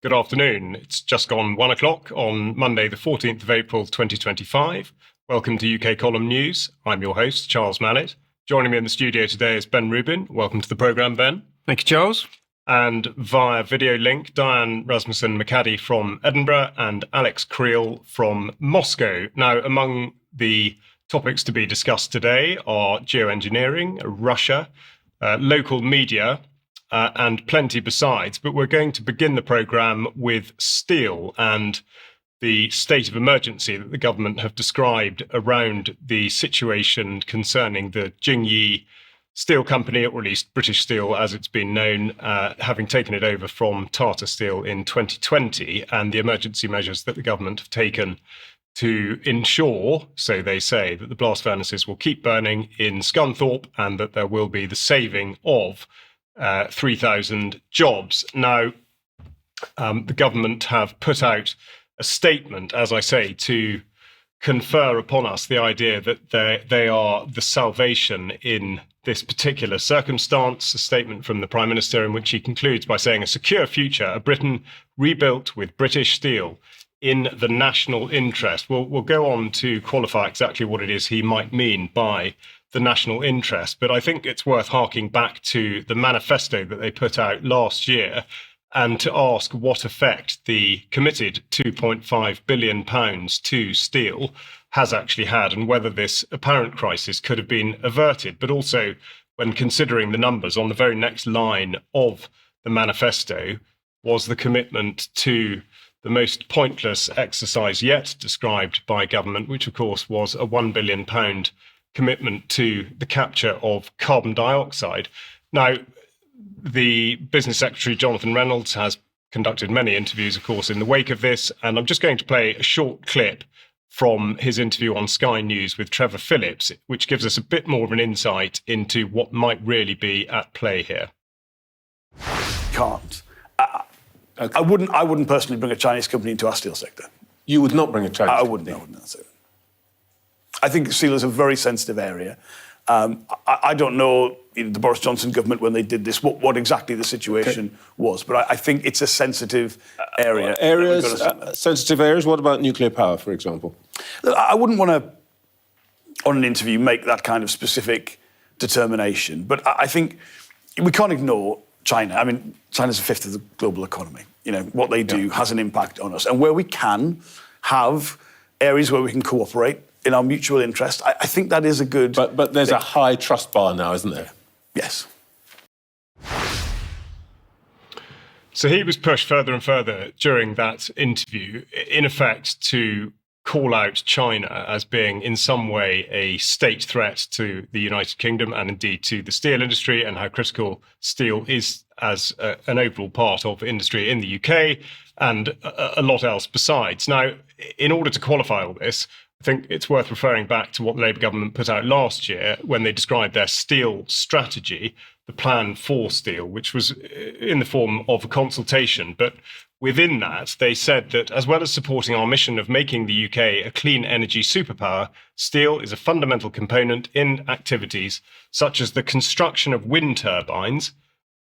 Good afternoon. It's just gone 1 o'clock on Monday, the 14th of April, 2025. Welcome to UK Column News. I'm your host, Charles Malet. Joining me in the studio today is Ben Rubin. Welcome to the programme, Ben. Thank you, Charles. And via video link, Diane, Rasmussen, McAdie from Edinburgh and Alex Kriel from Moscow. Now, among the topics to be discussed today are geoengineering, Russia, local media, and plenty besides. But we're going to begin the programme with steel and the state of emergency that the government have described around the situation concerning the Jingyi Steel Company, or at least British Steel as it's been known, having taken it over from Tata Steel in 2020, and the emergency measures that the government have taken to ensure, so they say, that the blast furnaces will keep burning in Scunthorpe and that there will be the saving of 3,000 jobs. Now, the government have put out a statement, as I say, to confer upon us the idea that they are the salvation in this particular circumstance. A statement from the Prime Minister in which he concludes by saying, "A secure future, a Britain rebuilt with British steel in the national interest." We'll go on to qualify exactly what it is he might mean by the national interest, but I think it's worth harking back to the manifesto that they put out last year and to ask what effect the committed £2.5 billion to steel has actually had, and whether this apparent crisis could have been averted. But also, when considering the numbers, on the very next line of the manifesto was the commitment to the most pointless exercise yet described by government, which of course was a £1 billion commitment to the capture of carbon dioxide. Now, the Business Secretary, Jonathan Reynolds, has conducted many interviews, of course, in the wake of this, and I'm just going to play a short clip from his interview on Sky News with Trevor Phillips, which gives us a bit more of an insight into what might really be at play here. Can't. I wouldn't personally bring a Chinese company into our steel sector. You would not bring a Chinese company? I wouldn't say that. I think steel is a very sensitive area. I don't know the Boris Johnson government, when they did this, what exactly the situation was, but I think it's a sensitive area. Sensitive areas? What about nuclear power, for example? Look, I wouldn't want to, on an interview, make that kind of specific determination, but I think we can't ignore China. I mean, China's a fifth of the global economy. You know, what they do has an impact on us. And where we can have areas where we can cooperate in our mutual interest, I think that is a good... But there's a high trust bar now, isn't there? Yes. So he was pushed further and further during that interview, in effect, to call out China as being in some way a state threat to the United Kingdom and indeed to the steel industry, and how critical steel is as an overall part of industry in the UK, and a lot else besides. Now, in order to qualify all this, I think it's worth referring back to what the Labour government put out last year when they described their steel strategy, the plan for steel, which was in the form of a consultation. But within that, they said that as well as supporting our mission of making the UK a clean energy superpower, steel is a fundamental component in activities such as the construction of wind turbines,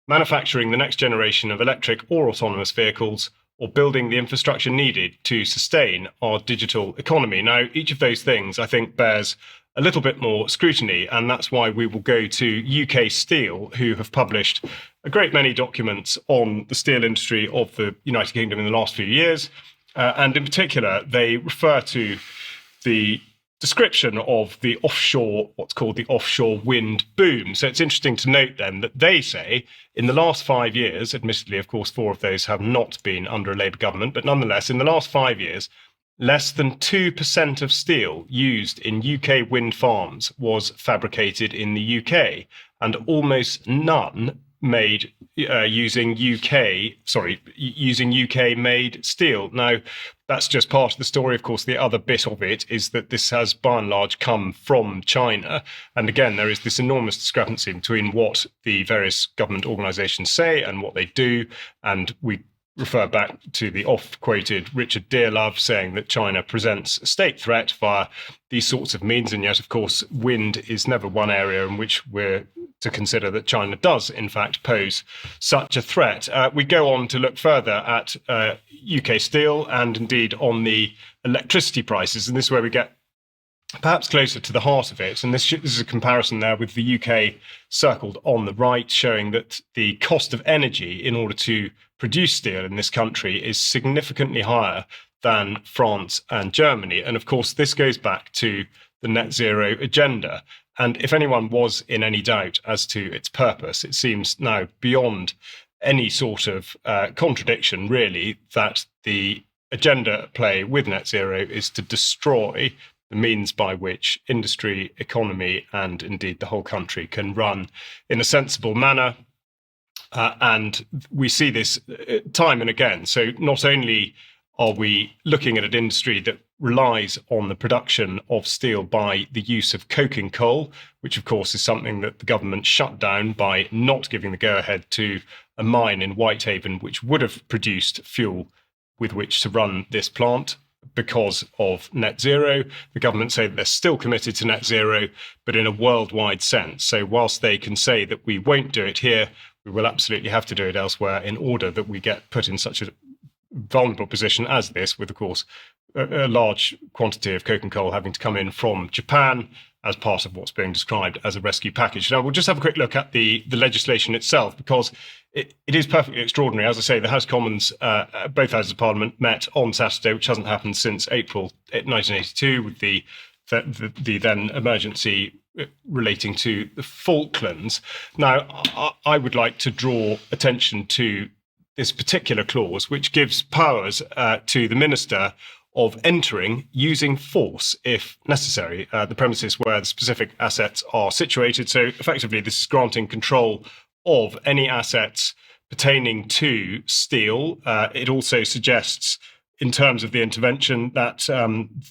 manufacturing the next generation of electric or autonomous vehicles, or building the infrastructure needed to sustain our digital economy. Now, each of those things, I think, bears a little bit more scrutiny, and that's why we will go to UK Steel, who have published a great many documents on the steel industry of the United Kingdom in the last few years. And in particular, they refer to the description of the offshore, what's called the offshore wind boom. So it's interesting to note then that they say in the last 5 years, admittedly, of course, 4 of those have not been under a Labour government, but nonetheless, in the last 5 years, less than 2% of steel used in UK wind farms was fabricated in the UK, and almost none made using UK-made steel. Now, that's just part of the story. Of course, the other bit of it is that this has, by and large, come from China. And again, there is this enormous discrepancy between what the various government organisations say and what they do. And we refer back to the oft-quoted Richard Dearlove saying that China presents a state threat via these sorts of means. And yet, of course, wind is never one area in which we're to consider that China does, in fact, pose such a threat. We go on to look further at UK steel and indeed on the electricity prices, and this is where we get perhaps closer to the heart of it. And this is a comparison there with the UK circled on the right, showing that the cost of energy in order to produce steel in this country is significantly higher than France and Germany. And of course, this goes back to the net zero agenda. And if anyone was in any doubt as to its purpose, it seems now beyond any sort of contradiction, really, that the agenda at play with net zero is to destroy the means by which industry, economy, and indeed the whole country can run in a sensible manner. And we see this time and again. So not only are we looking at an industry that relies on the production of steel by the use of coking coal, which of course is something that the government shut down by not giving the go-ahead to a mine in Whitehaven, which would have produced fuel with which to run this plant because of net zero. The government say that they're still committed to net zero, but in a worldwide sense. So whilst they can say that we won't do it here, we will absolutely have to do it elsewhere in order that we get put in such a vulnerable position as this, with, of course, a large quantity of coking coal having to come in from Japan as part of what's being described as a rescue package. Now, we'll just have a quick look at the legislation itself, because it is perfectly extraordinary. As I say, the House of Commons, both Houses of Parliament, met on Saturday, which hasn't happened since April 1982, with the then emergency relating to the Falklands. Now, I would like to draw attention to this particular clause, which gives powers to the Minister of entering using force if necessary, the premises where the specific assets are situated. So effectively, this is granting control of any assets pertaining to steel. It also suggests, in terms of the intervention, that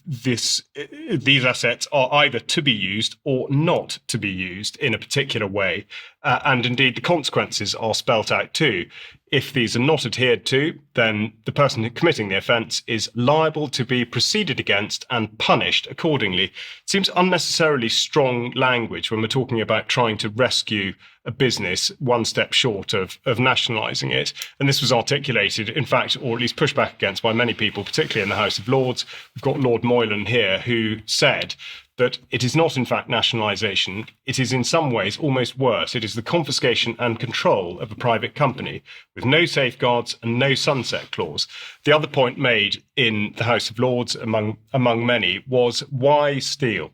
these assets are either to be used or not to be used in a particular way. And indeed, the consequences are spelt out too. If these are not adhered to, then the person committing the offence is liable to be proceeded against and punished accordingly. It seems unnecessarily strong language when we're talking about trying to rescue a business one step short of nationalising it. And this was articulated, in fact, or at least pushed back against by many people, particularly in the House of Lords. We've got Lord Moylan here, who said that it is not, in fact, nationalisation. It is in some ways almost worse. It is the confiscation and control of a private company with no safeguards and no sunset clause. The other point made in the House of Lords, among many, was why steel?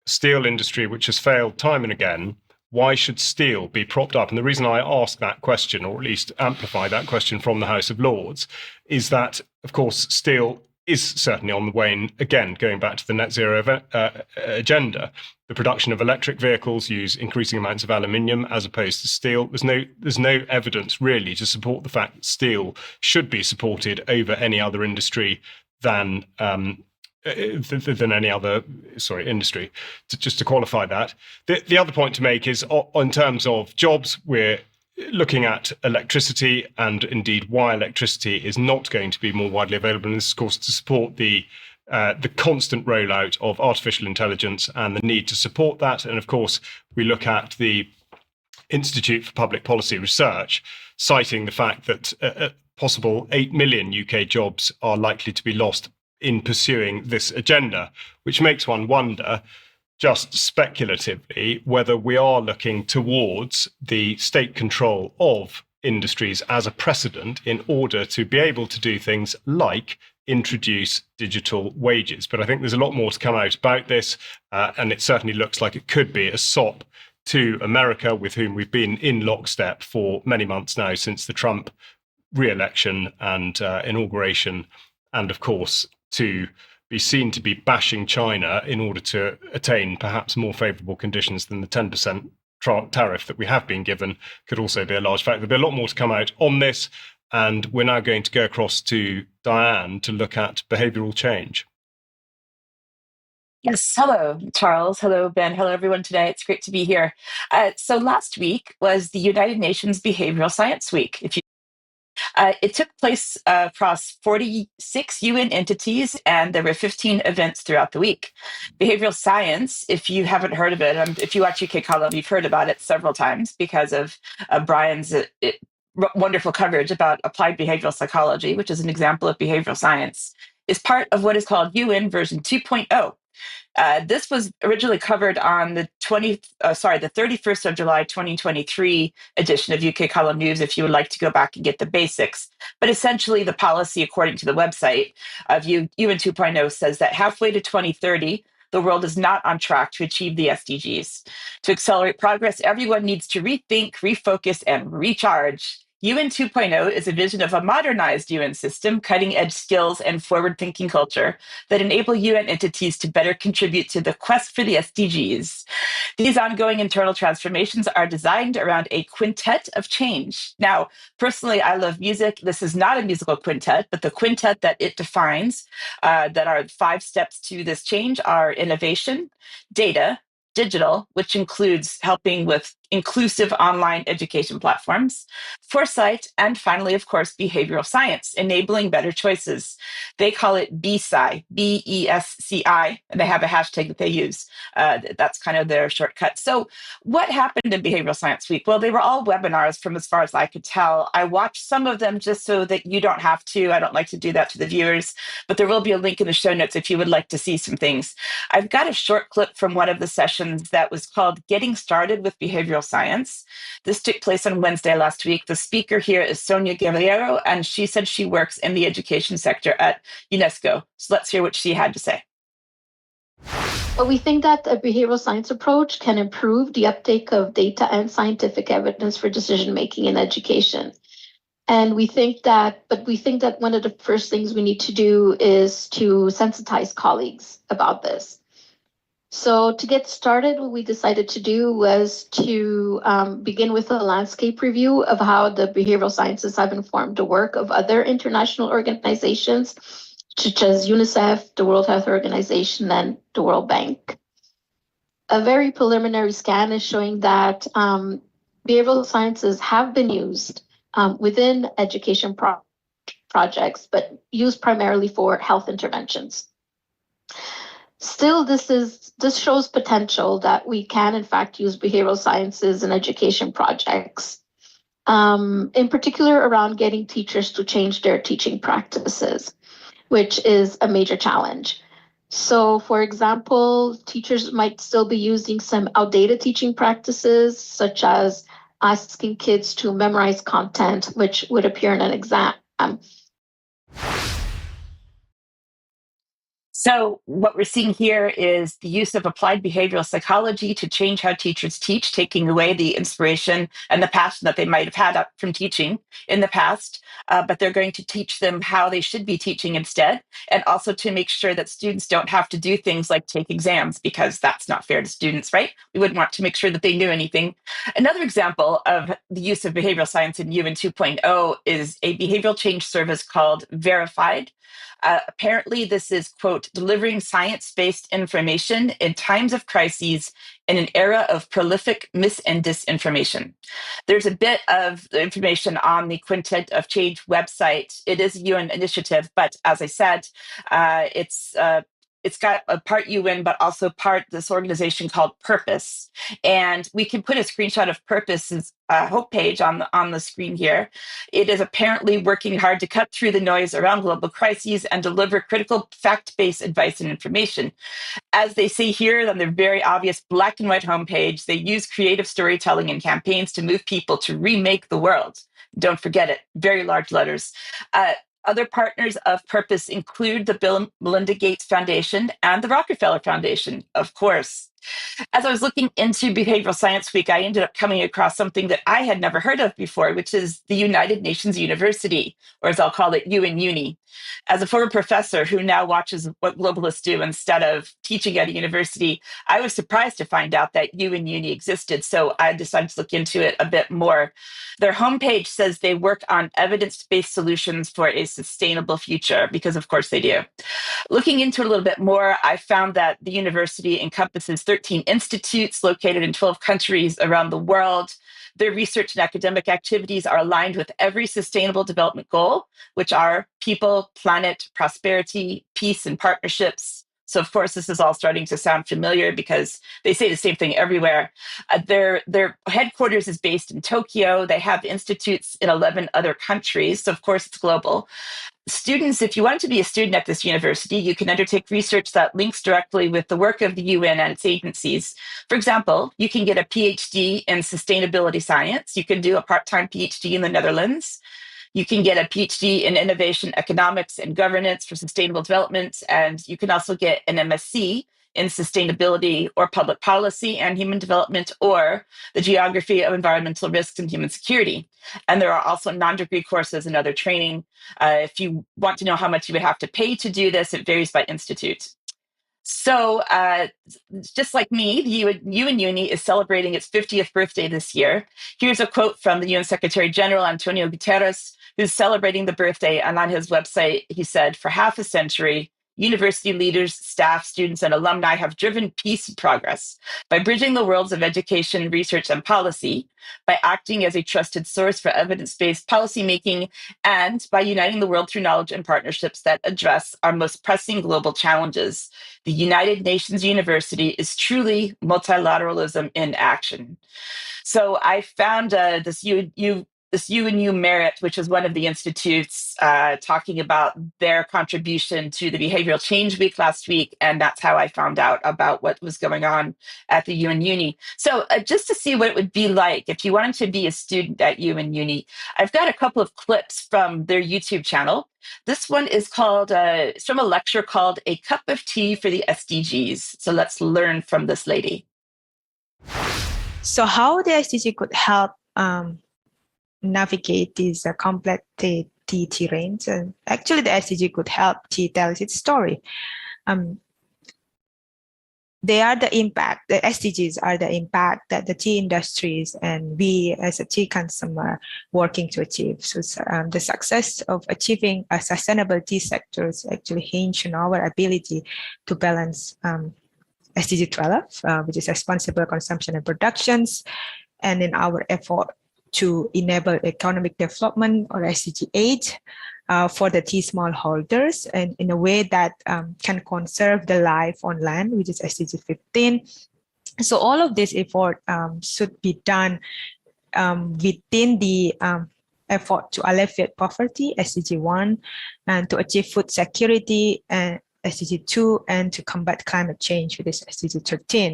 Steel industry, which has failed time and again. Why should steel be propped up? And the reason I ask that question, or at least amplify that question from the House of Lords, is that, of course, steel is certainly on the wane, again, going back to the net zero agenda. The production of electric vehicles use increasing amounts of aluminium as opposed to steel. There's no evidence really to support the fact that steel should be supported over any other industry than any other industry. Just to qualify that. The other point to make is, in terms of jobs, we're looking at electricity, and indeed why electricity is not going to be more widely available. And this, of course, to support the constant rollout of artificial intelligence and the need to support that. And of course, we look at the Institute for Public Policy Research, citing the fact that a possible 8 million UK jobs are likely to be lost in pursuing this agenda, which makes one wonder, just speculatively, whether we are looking towards the state control of industries as a precedent in order to be able to do things like introduce digital wages. But I think there's a lot more to come out about this, and it certainly looks like it could be a sop to America, with whom we've been in lockstep for many months now since the Trump re-election and inauguration, and of course to be seen to be bashing China in order to attain perhaps more favourable conditions than the 10% tariff that we have been given could also be a large factor. There'll be a lot more to come out on this, and we're now going to go across to Diane to look at behavioural change. Yes, hello, Charles. Hello, Ben. Hello, everyone today. It's great to be here. So last week was the United Nations Behavioral Science Week. It took place across 46 UN entities, and there were 15 events throughout the week. Behavioral science, if you haven't heard of it, if you watch UK Column, you've heard about it several times because of Brian's wonderful coverage about applied behavioral psychology, which is an example of behavioral science, is part of what is called UN version 2.0. This was originally covered on the 31st of July 2023 edition of UK Column News, if you would like to go back and get the basics. But essentially, the policy, according to the website of UN 2.0, says that halfway to 2030, the world is not on track to achieve the SDGs. To accelerate progress, everyone needs to rethink, refocus, and recharge. UN 2.0 is a vision of a modernized UN system, cutting-edge skills, and forward-thinking culture that enable UN entities to better contribute to the quest for the SDGs. These ongoing internal transformations are designed around a quintet of change. Now, personally, I love music. This is not a musical quintet, but the quintet that it defines, that are 5 steps to this change, are innovation, data, digital, which includes helping with inclusive online education platforms, foresight, and finally, of course, behavioral science, enabling better choices. They call it BESCI, BESCI, and they have a hashtag that they use. That's kind of their shortcut. So what happened in Behavioral Science Week? Well, they were all webinars from as far as I could tell. I watched some of them just so that you don't have to. I don't like to do that to the viewers, but there will be a link in the show notes if you would like to see some things. I've got a short clip from one of the sessions that was called Getting Started with Behavioral Science. This took place on Wednesday last week. The speaker here is Sonia Guerrero, and she said she works in the education sector at UNESCO. So let's hear what she had to say. But we think that a behavioral science approach can improve the uptake of data and scientific evidence for decision making in education. And we think that one of the first things we need to do is to sensitize colleagues about this. So to get started, what we decided to do was to begin with a landscape review of how the behavioral sciences have informed the work of other international organizations, such as UNICEF, the World Health Organization, and the World Bank. A very preliminary scan is showing that behavioral sciences have been used within education projects, but used primarily for health interventions. Still, this shows potential that we can, in fact, use behavioral sciences in education projects, in particular around getting teachers to change their teaching practices, which is a major challenge. So, for example, teachers might still be using some outdated teaching practices, such as asking kids to memorize content, which would appear in an exam. So what we're seeing here is the use of applied behavioral psychology to change how teachers teach, taking away the inspiration and the passion that they might have had from teaching in the past, but they're going to teach them how they should be teaching instead, and also to make sure that students don't have to do things like take exams, because that's not fair to students, right? We wouldn't want to make sure that they knew anything. Another example of the use of behavioral science in UN 2.0 is a behavioral change service called Verified. Apparently, this is, quote, delivering science-based information in times of crises in an era of prolific mis- and disinformation. There's a bit of information on the Quintet of Change website. It is a UN initiative, but as I said, it's got a part UN, but also part this organization called Purpose. And we can put a screenshot of Purpose's homepage on the screen here. It is apparently working hard to cut through the noise around global crises and deliver critical fact-based advice and information. As they say here on their very obvious black and white homepage, they use creative storytelling and campaigns to move people to remake the world. Don't forget it, very large letters. Other partners of Purpose include the Bill and Melinda Gates Foundation and the Rockefeller Foundation, of course. As I was looking into Behavioral Science Week, I ended up coming across something that I had never heard of before, which is the United Nations University, or as I'll call it, UN Uni. As a former professor who now watches what globalists do instead of teaching at a university, I was surprised to find out that UN Uni existed. So I decided to look into it a bit more. Their homepage says they work on evidence-based solutions for a sustainable future, because of course they do. Looking into it a little bit more, I found that the university encompasses 13 institutes located in 12 countries around the world. Their research and academic activities are aligned with every sustainable development goal, which are people, planet, prosperity, peace, and partnerships. So, of course, this is all starting to sound familiar because they say the same thing everywhere. Their headquarters is based in Tokyo. They have institutes in 11 other countries. So, of course, it's global. Students, if you want to be a student at this university, you can undertake research that links directly with the work of the UN and its agencies. For example, you can get a PhD in sustainability science. You can do a part-time PhD in the Netherlands. You can get a PhD in innovation economics and governance for sustainable development. And you can also get an MSc in sustainability or public policy and human development, or the geography of environmental risks and human security. And there are also non-degree courses and other training. If you want to know how much you would have to pay to do this, it varies by institute. So just like me, the UN Uni is celebrating its 50th birthday this year. Here's a quote from the UN Secretary General, Antonio Guterres, who's celebrating the birthday. And on his website, he said, "For half a century, university leaders, staff, students, and alumni have driven peace and progress by bridging the worlds of education, research, and policy, by acting as a trusted source for evidence-based policymaking, and by uniting the world through knowledge and partnerships that address our most pressing global challenges. The United Nations University is truly multilateralism in action." So I found this UNU Merit, which is one of the institutes, talking about their contribution to the Behavioral Change Week last week. And that's how I found out about what was going on at the UN Uni. So just to see what it would be like if you wanted to be a student at UN Uni, I've got a couple of clips from their YouTube channel. This one is called, it's from a lecture called "A Cup of Tea for the SDGs." So let's learn from this lady. So how the SDG could help navigate these complex tea terrains, and actually the SDG could help tea tell its story. They are the impact, the SDGs are the impact that the tea industries and we as a tea consumer working to achieve. So the success of achieving a sustainable tea sector is actually hinge on our ability to balance SDG 12, which is responsible consumption and productions, and in our effort to enable economic development, or SDG 8, for the tea smallholders, and in a way that can conserve the life on land, which is SDG 15. So all of this effort should be done within the effort to alleviate poverty, SDG 1, and to achieve food security, and SDG 2, and to combat climate change, which is SDG 13.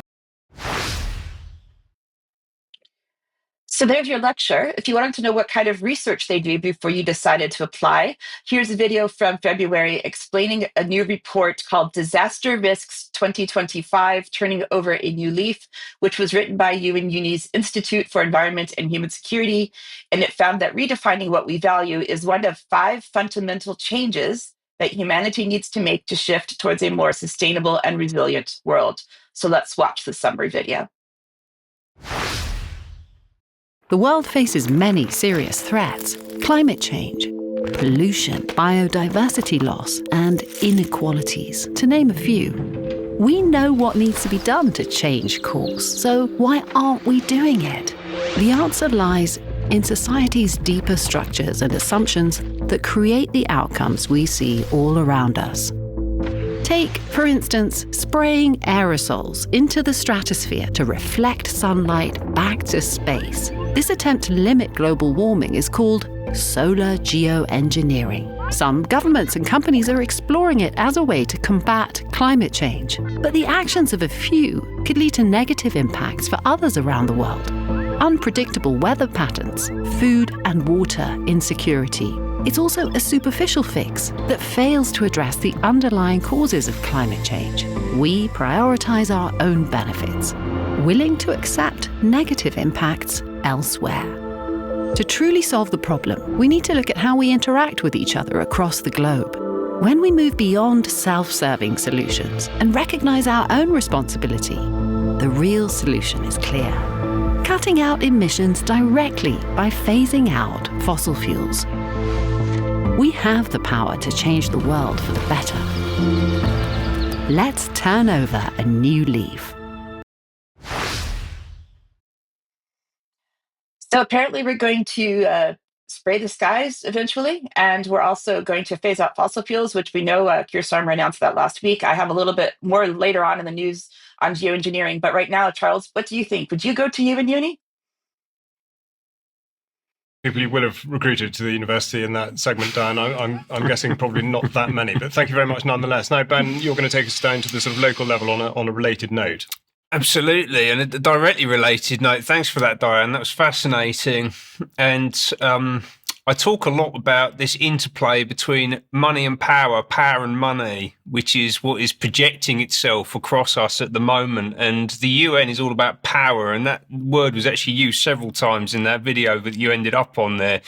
So there's your lecture. If you wanted to know what kind of research they do before you decided to apply, here's a video from February explaining a new report called Disaster Risks 2025, Turning Over a New Leaf, which was written by UN Uni's Institute for Environment and Human Security. And it found that redefining what we value is one of 5 fundamental changes that humanity needs to make to shift towards a more sustainable and resilient world. So let's watch the summary video. The world faces many serious threats: climate change, pollution, biodiversity loss, and inequalities, to name a few. We know what needs to be done to change course, so why aren't we doing it? The answer lies in society's deeper structures and assumptions that create the outcomes we see all around us. Take, for instance, spraying aerosols into the stratosphere to reflect sunlight back to space. This attempt to limit global warming is called solar geoengineering. Some governments and companies are exploring it as a way to combat climate change. But the actions of a few could lead to negative impacts for others around the world. Unpredictable weather patterns, food and water insecurity. It's also a superficial fix that fails to address the underlying causes of climate change. We prioritize our own benefits, willing to accept negative impacts elsewhere. To truly solve the problem, we need to look at how we interact with each other across the globe. When we move beyond self-serving solutions and recognize our own responsibility, the real solution is clear. Cutting out emissions directly by phasing out fossil fuels. We have the power to change the world for the better. Let's turn over a new leaf. So apparently we're going to spray the skies eventually, and we're also going to phase out fossil fuels, which we know Keir Starmer announced that last week. I have a little bit more later on in the news on geoengineering, but right now, Charles, what do you think? Would you go to uni? People you will have recruited to the university in that segment, Diane, I'm guessing probably not that many, but thank you very much nonetheless. Now, Ben, you're going to take us down to the sort of local level on a related note. Absolutely, and a directly related note. Thanks for that, Diane. That was fascinating. And I talk a lot about this interplay between money and power and money, which is what is projecting itself across us at the moment. And the UN is all about power, and that word was actually used several times in that video that you ended up on there,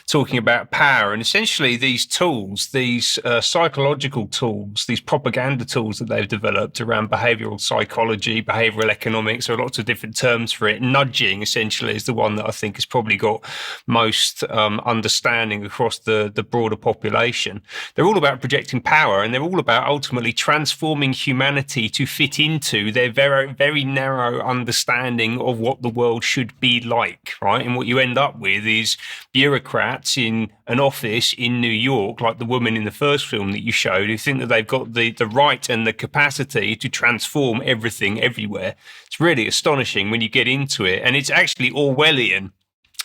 talking about power. And essentially these tools, these psychological tools, these propaganda tools that they've developed around behavioural psychology, behavioural economics, there are lots of different terms for it. Nudging, essentially, is the one that I think has probably got most understanding across the broader population. They're all about projecting power, and they're all about ultimately transforming humanity to fit into their very, very narrow understanding of what the world should be like, right? And what you end up with is bureaucrats in an office in New York, like the woman in the first film that you showed, who think that they've got the right and the capacity to transform everything everywhere. It's really astonishing when you get into it. And it's actually Orwellian.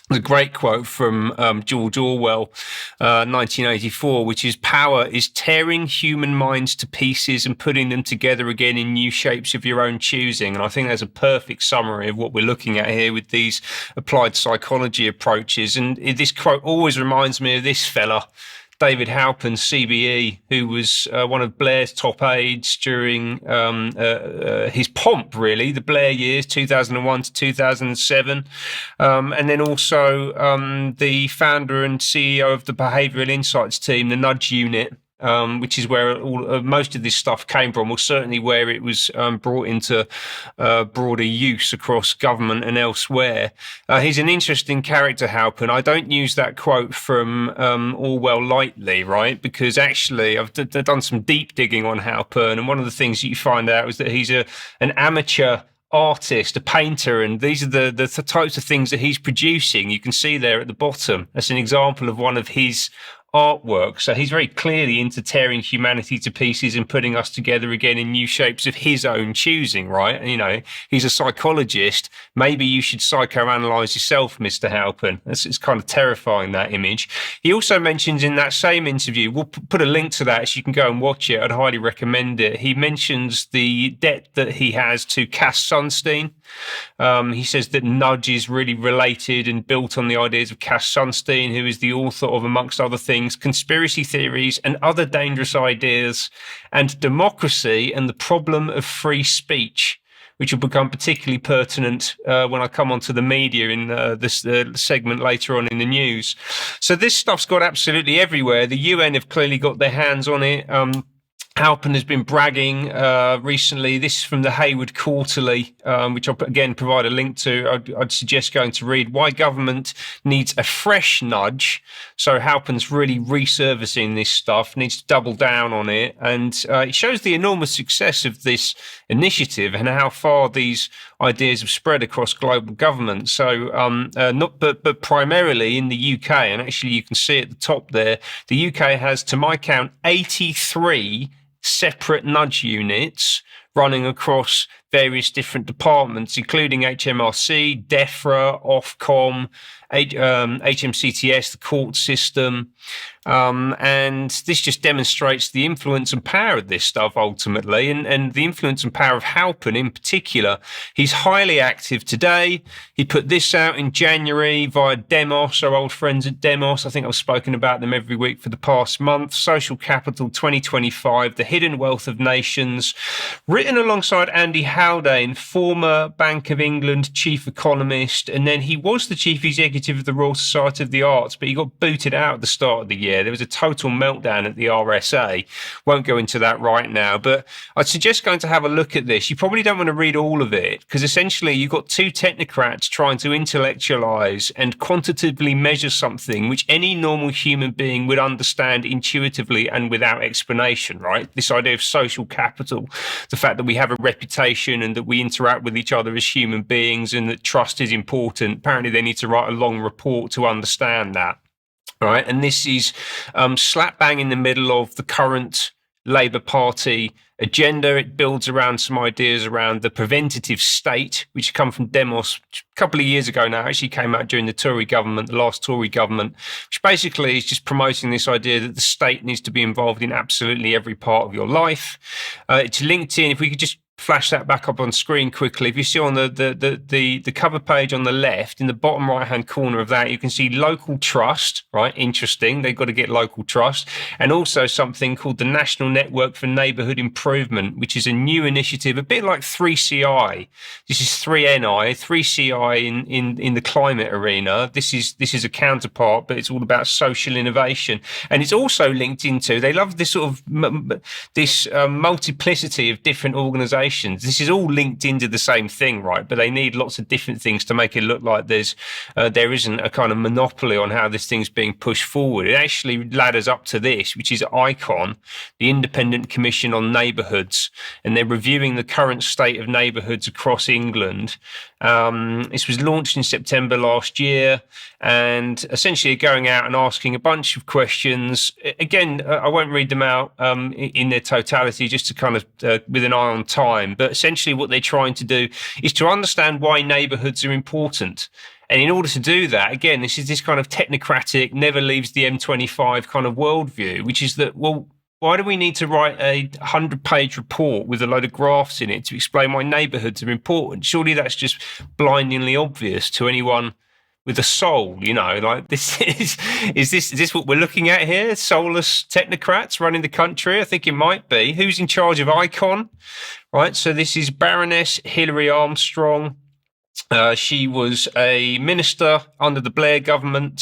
There's a great quote from George Orwell, 1984, which is, "Power is tearing human minds to pieces and putting them together again in new shapes of your own choosing." And I think that's a perfect summary of what we're looking at here with these applied psychology approaches. And this quote always reminds me of this fella, David Halpern, CBE, who was one of Blair's top aides during his pomp, really, the Blair years, 2001 to 2007. And then also the founder and CEO of the Behavioural Insights team, the Nudge Unit, which is where most of this stuff came from, or certainly where it was brought into broader use across government and elsewhere. He's an interesting character, Halpern. I don't use that quote from Orwell lightly, right? Because actually I've done some deep digging on Halpern, and one of the things that you find out is that he's an amateur artist, a painter, and these are the types of things that he's producing. You can see there at the bottom. That's an example of one of his artwork. So he's very clearly into tearing humanity to pieces and putting us together again in new shapes of his own choosing, right? You know, he's a psychologist. Maybe you should psychoanalyze yourself, Mr. Halpern. It's kind of terrifying, that image. He also mentions in that same interview, we'll put a link to that so you can go and watch it. I'd highly recommend it. He mentions the debt that he has to Cass Sunstein. He says that Nudge is really related and built on the ideas of Cass Sunstein, who is the author of, amongst other things, Conspiracy Theories and Other Dangerous Ideas, and Democracy and the Problem of Free Speech, which will become particularly pertinent when I come onto the media in this segment later on in the news. So this stuff's got absolutely everywhere. The UN have clearly got their hands on it. Halpern has been bragging recently. This is from the Hayward Quarterly, which I'll again provide a link to. I'd suggest going to read Why Government Needs a Fresh Nudge. So Halpern's really resurfacing this stuff, needs to double down on it. And it shows the enormous success of this initiative and how far these ideas have spread across global government. So but primarily in the UK, and actually you can see at the top there, the UK has, to my count, 83 separate nudge units running across various different departments, including HMRC, DEFRA, Ofcom, HMCTS, the court system. And this just demonstrates the influence and power of this stuff ultimately, and the influence and power of Halpern in particular. He's highly active today. He put this out in January via Demos, our old friends at Demos. I think I've spoken about them every week for the past month. Social Capital 2025, The Hidden Wealth of Nations. sitting alongside Andy Haldane, former Bank of England chief economist, and then he was the chief executive of the Royal Society of the Arts, but he got booted out at the start of the year. There was a total meltdown at the RSA. Won't go into that right now, but I'd suggest going to have a look at this. You probably don't want to read all of it, because essentially you've got two technocrats trying to intellectualize and quantitatively measure something which any normal human being would understand intuitively and without explanation, right? This idea of social capital, the fact that we have a reputation and that we interact with each other as human beings and that trust is important. Apparently they need to write a long report to understand that, right? And this is slap bang in the middle of the current Labour Party agenda. It builds around some ideas around the preventative state, which come from Demos a couple of years ago now, actually came out during the Tory government, the last Tory government, which basically is just promoting this idea that the state needs to be involved in absolutely every part of your life. It's linked in, if we could just flash that back up on screen quickly. If you see on the cover page on the left, in the bottom right-hand corner of that, you can see local trust, right? Interesting. They've got to get local trust. And also something called the National Network for Neighbourhood Improvement, which is a new initiative, a bit like 3CI. This is 3NI, 3CI in the climate arena. This is a counterpart, but it's all about social innovation. And it's also linked into, they love this sort of, multiplicity of different organisations. This is all linked into the same thing, right? But they need lots of different things to make it look like there isn't a kind of monopoly on how this thing's being pushed forward. It actually ladders up to this, which is ICON, the Independent Commission on Neighbourhoods, and they're reviewing the current state of neighbourhoods across England. This was launched in September last year, and essentially going out and asking a bunch of questions. Again, I won't read them out in their totality, just to kind of with an eye on time. But essentially what they're trying to do is to understand why neighbourhoods are important. And in order to do that, again, this is this kind of technocratic, never leaves the M25 kind of worldview, which is that, well, why do we need to write a 100-page report with a load of graphs in it to explain why neighbourhoods are important? Surely that's just blindingly obvious to anyone with a soul, you know, like this is this what we're looking at here? Soulless technocrats running the country? I think it might be. Who's in charge of ICON? Right. So this is Baroness Hilary Armstrong. She was a minister under the Blair government.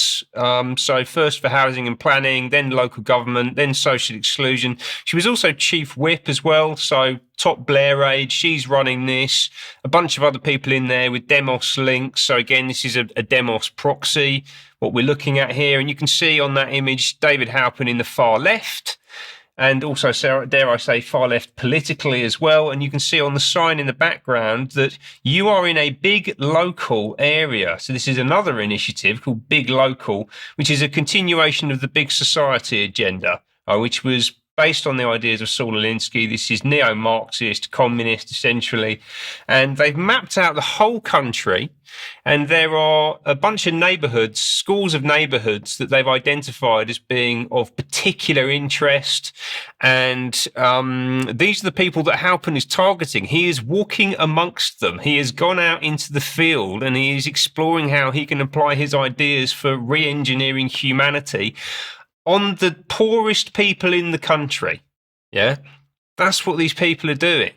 So first for housing and planning, then local government, then social exclusion. She was also chief whip as well. So top Blair age. She's running this. A bunch of other people in there with Demos links. So again, this is a Demos proxy, what we're looking at here. And you can see on that image, David Halpin in the far left. And also, dare I say, far left politically as well. And you can see on the sign in the background that you are in a big local area. So this is another initiative called Big Local, which is a continuation of the Big Society agenda, which was based on the ideas of Saul Alinsky. This is neo-Marxist, communist, essentially. And they've mapped out the whole country. And there are a bunch of neighbourhoods, schools of neighbourhoods that they've identified as being of particular interest. And these are the people that Halpin is targeting. He is walking amongst them. He has gone out into the field and he is exploring how he can apply his ideas for re-engineering humanity on the poorest people in the country. Yeah, that's what these people are doing.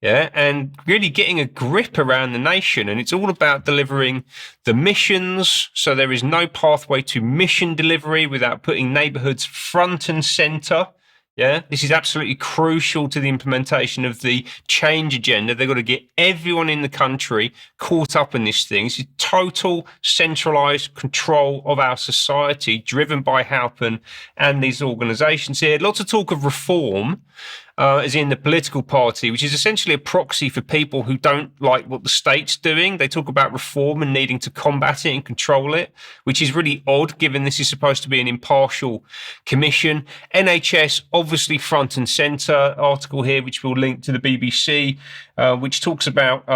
Yeah, and really getting a grip around the nation. And it's all about delivering the missions. So there is no pathway to mission delivery without putting neighbourhoods front and centre. Yeah, this is absolutely crucial to the implementation of the change agenda. They've got to get everyone in the country caught up in this thing. This is total centralised control of our society, driven by Halpin and these organisations here. Lots of talk of reform, as in the political party, which is essentially a proxy for people who don't like what the state's doing. They talk about reform and needing to combat it and control it, which is really odd, given this is supposed to be an impartial commission. NHS, obviously front and centre. Article here, which we'll link to the BBC, which talks about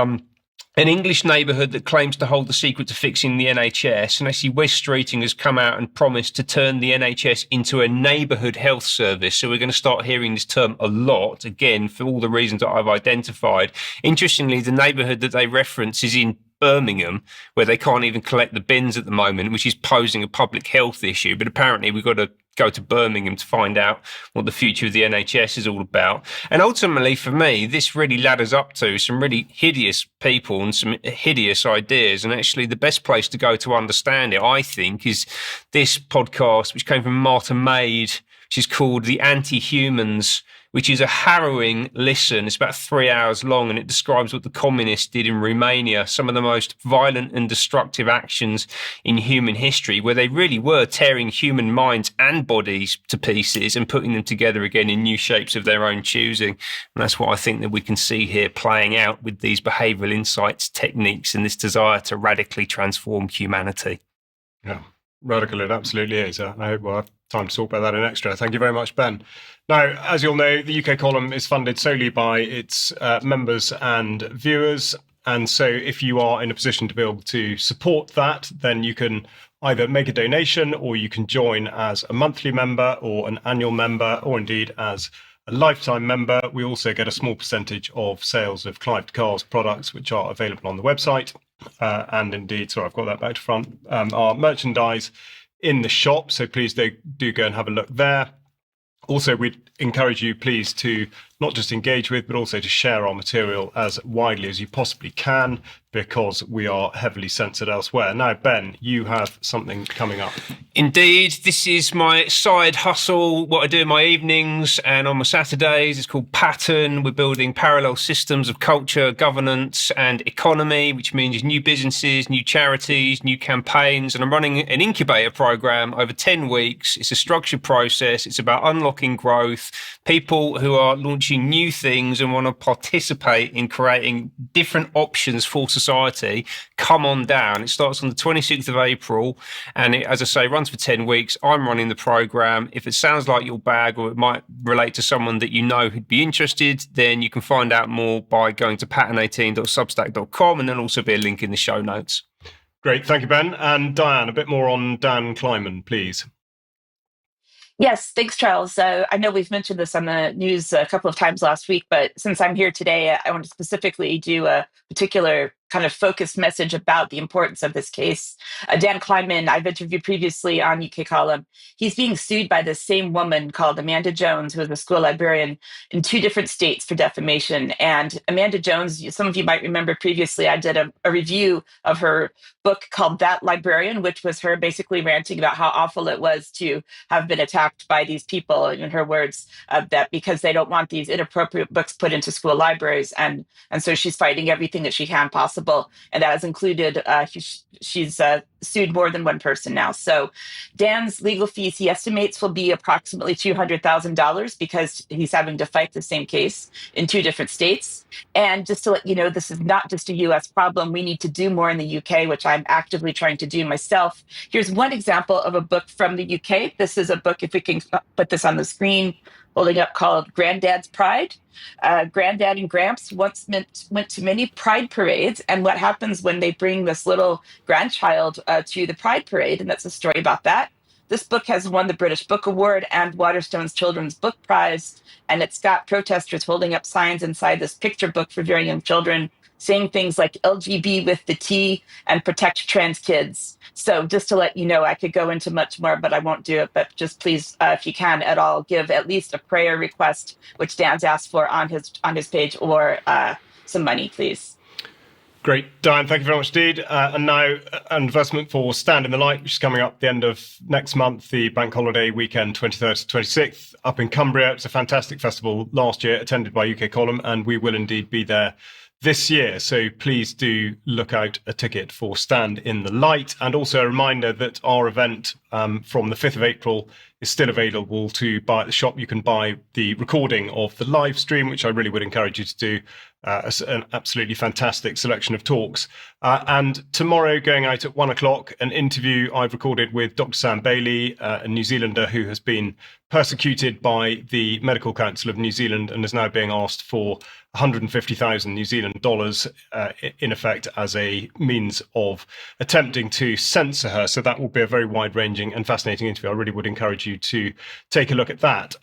an English neighbourhood that claims to hold the secret to fixing the NHS. And actually, Wes Streeting has come out and promised to turn the NHS into a neighbourhood health service. So we're going to start hearing this term a lot, again, for all the reasons that I've identified. Interestingly, the neighbourhood that they reference is in Birmingham, where they can't even collect the bins at the moment, which is posing a public health issue. But apparently we've got to go to Birmingham to find out what the future of the NHS is all about. And ultimately, for me, this really ladders up to some really hideous people and some hideous ideas. And actually, the best place to go to understand it, I think, is this podcast, which came from Martha Maid, which is called The Anti-Humans, which is a harrowing listen. It's about 3 hours long, and it describes what the communists did in Romania, some of the most violent and destructive actions in human history, where they really were tearing human minds and bodies to pieces and putting them together again in new shapes of their own choosing. And that's what I think that we can see here playing out with these behavioural insights techniques and this desire to radically transform humanity. Yeah, radical it absolutely is. I hope we'll have time to talk about that in extra. Thank you very much, Ben. Now, as you'll know, the UK column is funded solely by its members and viewers. And so if you are in a position to be able to support that, then you can either make a donation or you can join as a monthly member or an annual member or indeed as a lifetime member. We also get a small percentage of sales of Clive de Carle's products, which are available on the website. And indeed, sorry, I've got that back to front, our merchandise in the shop. So please do go and have a look there. Also, we'd encourage you, please, to not just engage with, but also to share our material as widely as you possibly can, because we are heavily censored elsewhere. Now, Ben, you have something coming up. Indeed, this is my side hustle, what I do in my evenings and on my Saturdays. It's called Pattern. We're building parallel systems of culture, governance and economy, which means new businesses, new charities, new campaigns. And I'm running an incubator program over 10 weeks. It's a structured process. It's about unlocking growth, people who are launching new things and want to participate in creating different options for society. Come on down. It starts on the 26th of April and it, as I say, runs for 10 weeks. I'm running the program. If it sounds like your bag or it might relate to someone that you know who'd be interested, then you can find out more by going to pattern18.substack.com, and there'll also be a link in the show notes. Great. Thank you, Ben. And Diane, a bit more on Dan Kleiman, please. Yes, thanks, Charles. I know we've mentioned this on the news a couple of times last week, but since I'm here today, I want to specifically do a particular kind of focused message about the importance of this case. Dan Kleiman, I've interviewed previously on UK Column. He's being sued by the same woman called Amanda Jones, who is a school librarian in 2 different states for defamation. And Amanda Jones, some of you might remember previously, I did a review of her book called That Librarian, which was her basically ranting about how awful it was to have been attacked by these people, in her words, that because they don't want these inappropriate books put into school libraries. And so she's fighting everything that she can possible. And that has included, she's sued more than one person now. So Dan's legal fees, he estimates, will be approximately $200,000 because he's having to fight the same case in 2 different states. And just to let you know, this is not just a US problem. We need to do more in the UK, which I'm actively trying to do myself. Here's one example of a book from the UK. This is a book, if we can put this on the screen, holding up, called Granddad's Pride. Granddad and Gramps once went to many pride parades, and what happens when they bring this little grandchild to the pride parade, and that's a story about that. This book has won the British Book Award and Waterstone's Children's Book Prize, and it's got protesters holding up signs inside this picture book for very young children, saying things like LGB with the T and protect trans kids. So just to let you know, I could go into much more, but I won't do it. But just please, if you can at all, give at least a prayer request, which Dan's asked for on his page, or some money, please. Great. Diane, thank you very much indeed. And now an investment for Stand in the Light, which is coming up the end of next month, the bank holiday weekend, 23rd to 26th, up in Cumbria. It's a fantastic festival last year, attended by UK Column, and we will indeed be there this year. So please do look out a ticket for Stand in the Light. And also a reminder that our event from the 5th of April is still available to buy at the shop. You can buy the recording of the live stream, which I really would encourage you to do. An absolutely fantastic selection of talks. And tomorrow, going out at 1:00, an interview I've recorded with Dr. Sam Bailey, a New Zealander who has been persecuted by the Medical Council of New Zealand and is now being asked for 150,000 New Zealand dollars, in effect, as a means of attempting to censor her. So that will be a very wide-ranging and fascinating interview. I really would encourage you to take a look at that.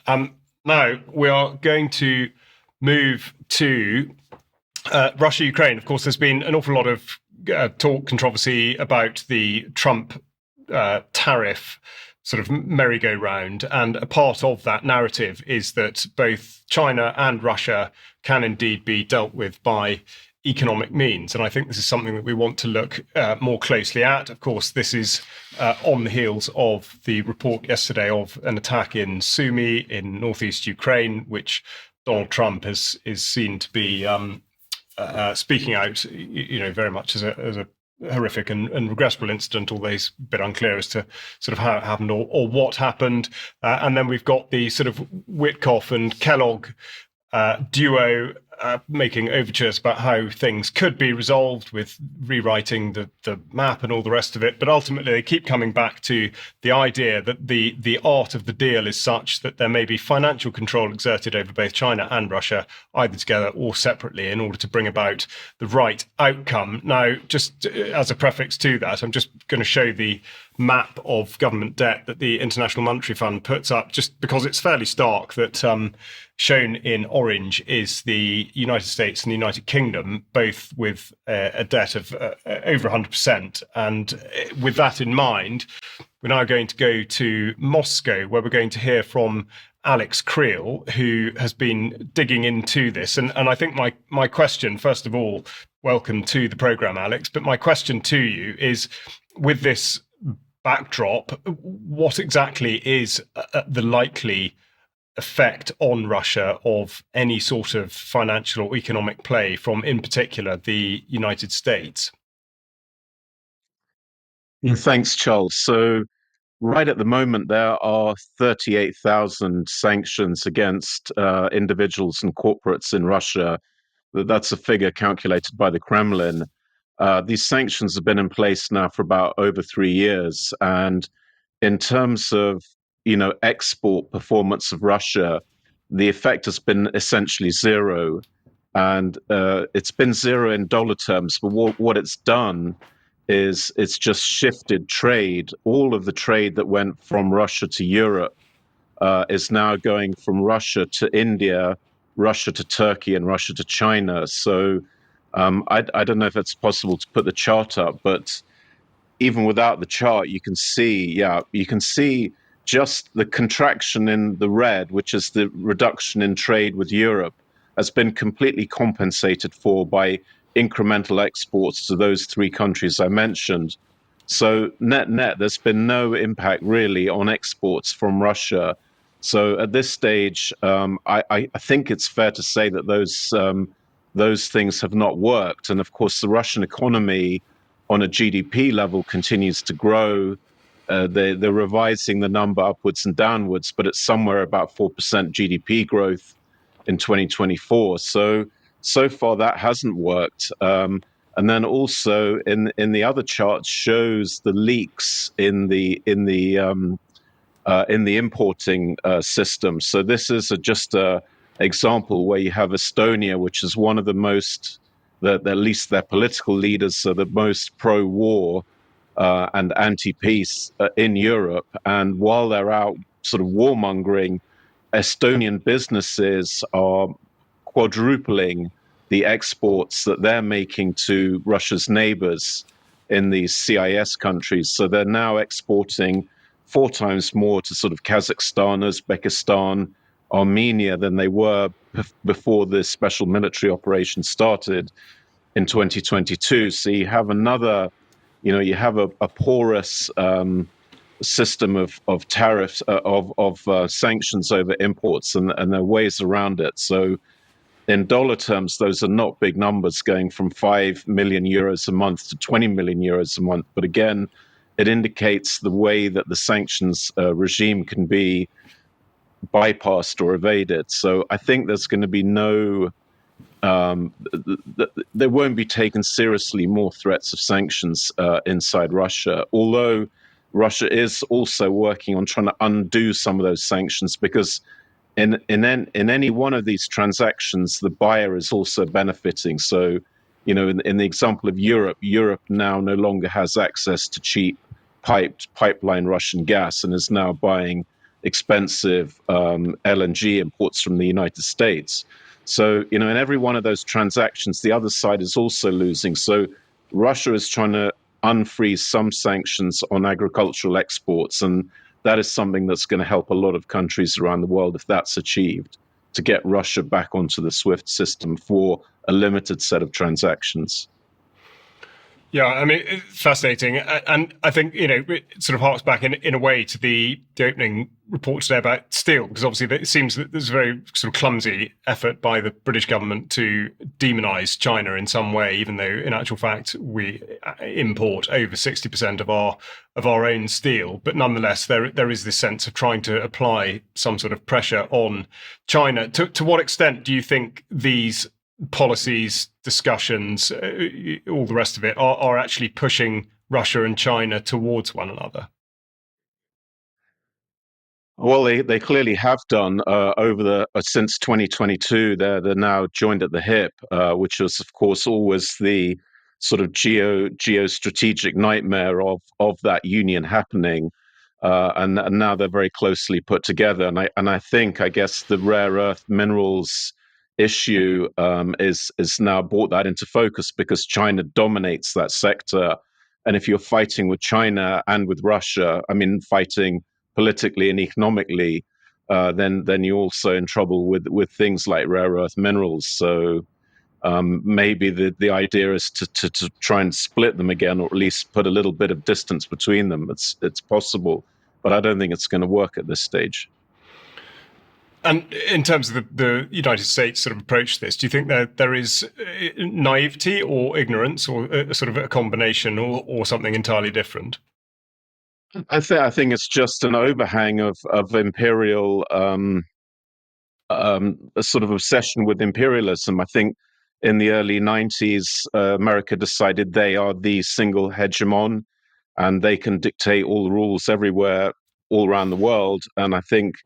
Now, we are going to move to Russia, Ukraine. Of course, there's been an awful lot of controversy about the Trump tariff sort of merry-go-round, and a part of that narrative is that both China and Russia can indeed be dealt with by economic means. And I think this is something that we want to look more closely at. Of course, this is on the heels of the report yesterday of an attack in Sumy in northeast Ukraine, which Donald Trump is seen to be speaking out, very much as a horrific and regrettable incident, although it's a bit unclear as to sort of how it happened or what happened. And then we've got the sort of Witkoff and Kellogg duo making overtures about how things could be resolved with rewriting the map and all the rest of it. But ultimately, they keep coming back to the idea that the art of the deal is such that there may be financial control exerted over both China and Russia, either together or separately, in order to bring about the right outcome. Now, just as a prefix to that, I'm just going to show the map of government debt that the International Monetary Fund puts up, just because it's fairly stark that shown in orange is the United States and the United Kingdom, both with a debt of over 100%. And with that in mind, we're now going to go to Moscow, where we're going to hear from Alex Kriel, who has been digging into this. And I think my question, first of all, welcome to the programme, Alex, but my question to you is, with this backdrop, what exactly is the likely effect on Russia of any sort of financial or economic play from, in particular, the United States? Thanks, Charles. So right at the moment, there are 38,000 sanctions against individuals and corporates in Russia. That's a figure calculated by the Kremlin. These sanctions have been in place now for about over 3 years. And in terms of, export performance of Russia, the effect has been essentially zero. And it's been zero in dollar terms. But what it's done is it's just shifted trade. All of the trade that went from Russia to Europe is now going from Russia to India, Russia to Turkey, and Russia to China. So I don't know if it's possible to put the chart up, but even without the chart, you can see just the contraction in the red, which is the reduction in trade with Europe, has been completely compensated for by incremental exports to those three countries I mentioned. So net, there's been no impact really on exports from Russia. So at this stage, I think it's fair to say that those things have not worked. And of course, the Russian economy on a GDP level continues to grow. They're revising the number upwards and downwards, but it's somewhere about 4% GDP growth in 2024. So far that hasn't worked. And then also in the other chart shows the leaks in the importing system. So this is just a example where you have Estonia, which is one of the most, at least their political leaders are the most pro-war and anti-peace in Europe. And while they're out sort of warmongering, Estonian businesses are quadrupling the exports that they're making to Russia's neighbors in these CIS countries. So they're now exporting 4 times more to sort of Kazakhstan, Uzbekistan, Armenia than they were before this special military operation started in 2022. So you have another, you have a porous system of tariffs, of sanctions over imports, and there are ways around it. So in dollar terms, those are not big numbers, going from 5 million euros a month to 20 million euros a month. But again, it indicates the way that the sanctions regime can be bypassed or evaded. So I think there's going to be there won't be taken seriously more threats of sanctions inside Russia, although Russia is also working on trying to undo some of those sanctions, because in any one of these transactions, the buyer is also benefiting. So, in the example of Europe now no longer has access to cheap pipeline Russian gas and is now buying expensive LNG imports from the United States. So, in every one of those transactions, the other side is also losing. So Russia is trying to unfreeze some sanctions on agricultural exports, and that is something that's going to help a lot of countries around the world if that's achieved, to get Russia back onto the SWIFT system for a limited set of transactions. Yeah, I mean, it's fascinating. And I think, it sort of harks back in a way to the opening report today about steel, because obviously it seems that there's a very sort of clumsy effort by the British government to demonize China in some way, even though in actual fact we import over 60% of our own steel. But nonetheless, there is this sense of trying to apply some sort of pressure on China. To what extent do you think these policies, discussions, all the rest of it are actually pushing Russia and China towards one another? Well, they clearly have done over since 2022. They're now joined at the hip, which was, of course, always the sort of geostrategic nightmare of that union happening. And now they're very closely put together. And I think, I guess, the rare earth minerals issue is now brought that into focus because China dominates that sector. And if you're fighting with China and with Russia, I mean, fighting politically and economically, then you're also in trouble with things like rare earth minerals. So maybe the idea is to try and split them again, or at least put a little bit of distance between them. It's possible, but I don't think it's going to work at this stage. And in terms of the United States sort of approach to this, do you think there is naivety or ignorance, or sort of a combination, or something entirely different? I think it's just an overhang of imperial, a sort of obsession with imperialism. I think in the early 90s, America decided they are the single hegemon, and they can dictate all the rules everywhere, all around the world. And I think,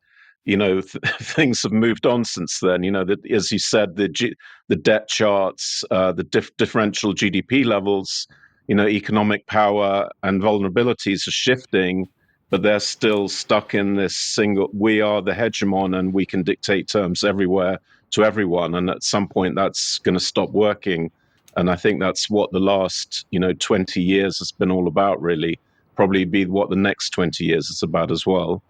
things have moved on since then. That, as you said, the debt charts, the differential GDP levels, economic power and vulnerabilities are shifting, but they're still stuck in this single, we are the hegemon and we can dictate terms everywhere to everyone. And at some point that's going to stop working. And I think that's what the last, 20 years has been all about, really. Probably be what the next 20 years is about as well.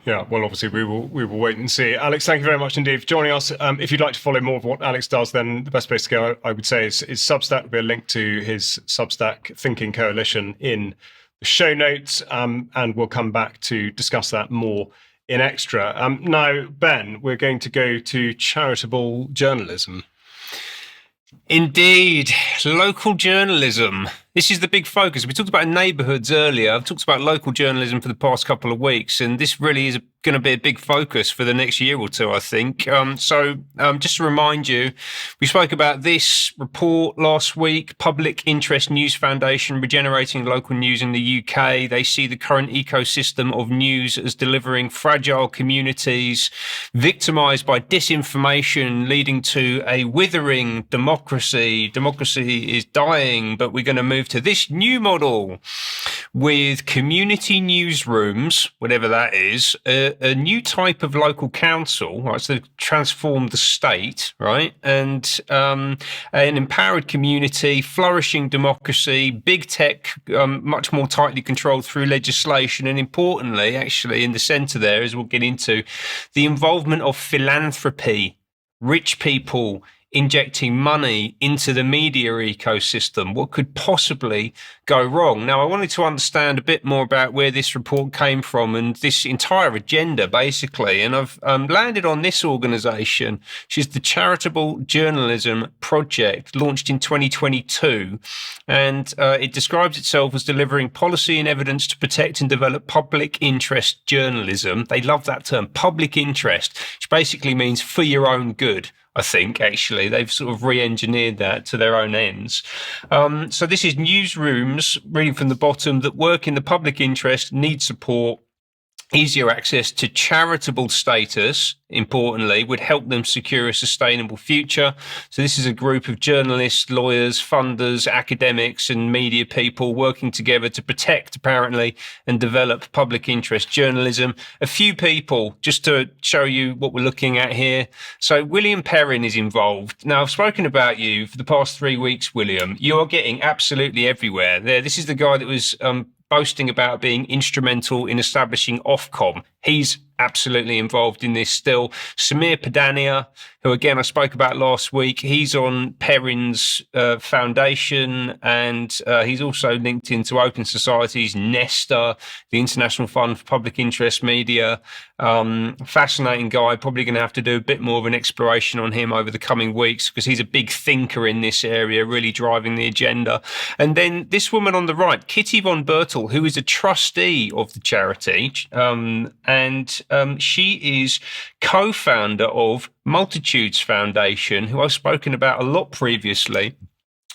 Yeah, well, obviously we will wait and see. Alex, thank you very much indeed for joining us. If you'd like to follow more of what Alex does, then the best place to go, I would say, is Substack. There'll be a link to his Substack Thinking Coalition in the show notes, and we'll come back to discuss that more in extra. Now, Ben, we're going to go to charitable journalism. Indeed, local journalism. This is the big focus. We talked about neighbourhoods earlier. I've talked about local journalism for the past couple of weeks, and this really is going to be a big focus for the next year or two, I think. So just to remind you, we spoke about this report last week, Public Interest News Foundation, Regenerating Local News in the UK. They see the current ecosystem of news as delivering fragile communities, victimised by disinformation, leading to a withering democracy. Democracy is dying, but we're going to move to this new model with community newsrooms, whatever that is, a new type of local council, right? So they've transformed the state, right? And an empowered community, flourishing democracy, big tech, much more tightly controlled through legislation. And importantly, actually in the centre there, as we'll get into, the involvement of philanthropy, rich people injecting money into the media ecosystem. What could possibly go wrong? Now, I wanted to understand a bit more about where this report came from and this entire agenda, basically. And I've landed on this organisation, which is the Charitable Journalism Project, launched in 2022. And it describes itself as delivering policy and evidence to protect and develop public interest journalism. They love that term, public interest, which basically means for your own good. I think, actually. They've sort of re-engineered that to their own ends. So this is newsrooms, reading from the bottom, that work in the public interest, need support, easier access to charitable status, importantly, would help them secure a sustainable future. So this is a group of journalists, lawyers, funders, academics and media people working together to protect, apparently, and develop public interest journalism. A few people, just to show you what we're looking at here. So William Perrin is involved. Now, I've spoken about you for the past 3 weeks, William. You're getting absolutely everywhere there. This is the guy that was boasting about being instrumental in establishing Ofcom. He's absolutely involved in this still. Samir Padania, who again I spoke about last week, he's on Perrin's foundation, and he's also linked into Open Societies, Nesta, the International Fund for Public Interest Media. Fascinating guy. Probably going to have to do a bit more of an exploration on him over the coming weeks, because he's a big thinker in this area, really driving the agenda. And then this woman on the right, Kitty von Bertel, who is a trustee of the charity, and she is co-founder of Multitudes Foundation, who I've spoken about a lot previously,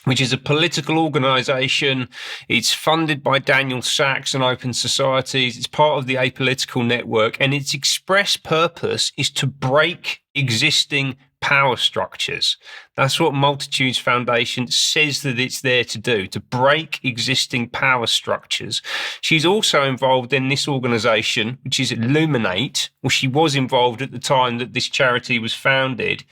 which is a political organisation. It's funded by Daniel Sachs and Open Societies. It's part of the Apolitical Network, and its express purpose is to break existing power structures. That's what Multitudes Foundation says that it's there to do, to break existing power structures. She's also involved in this organisation, which is Illuminate. Well, she was involved at the time that this charity was founded.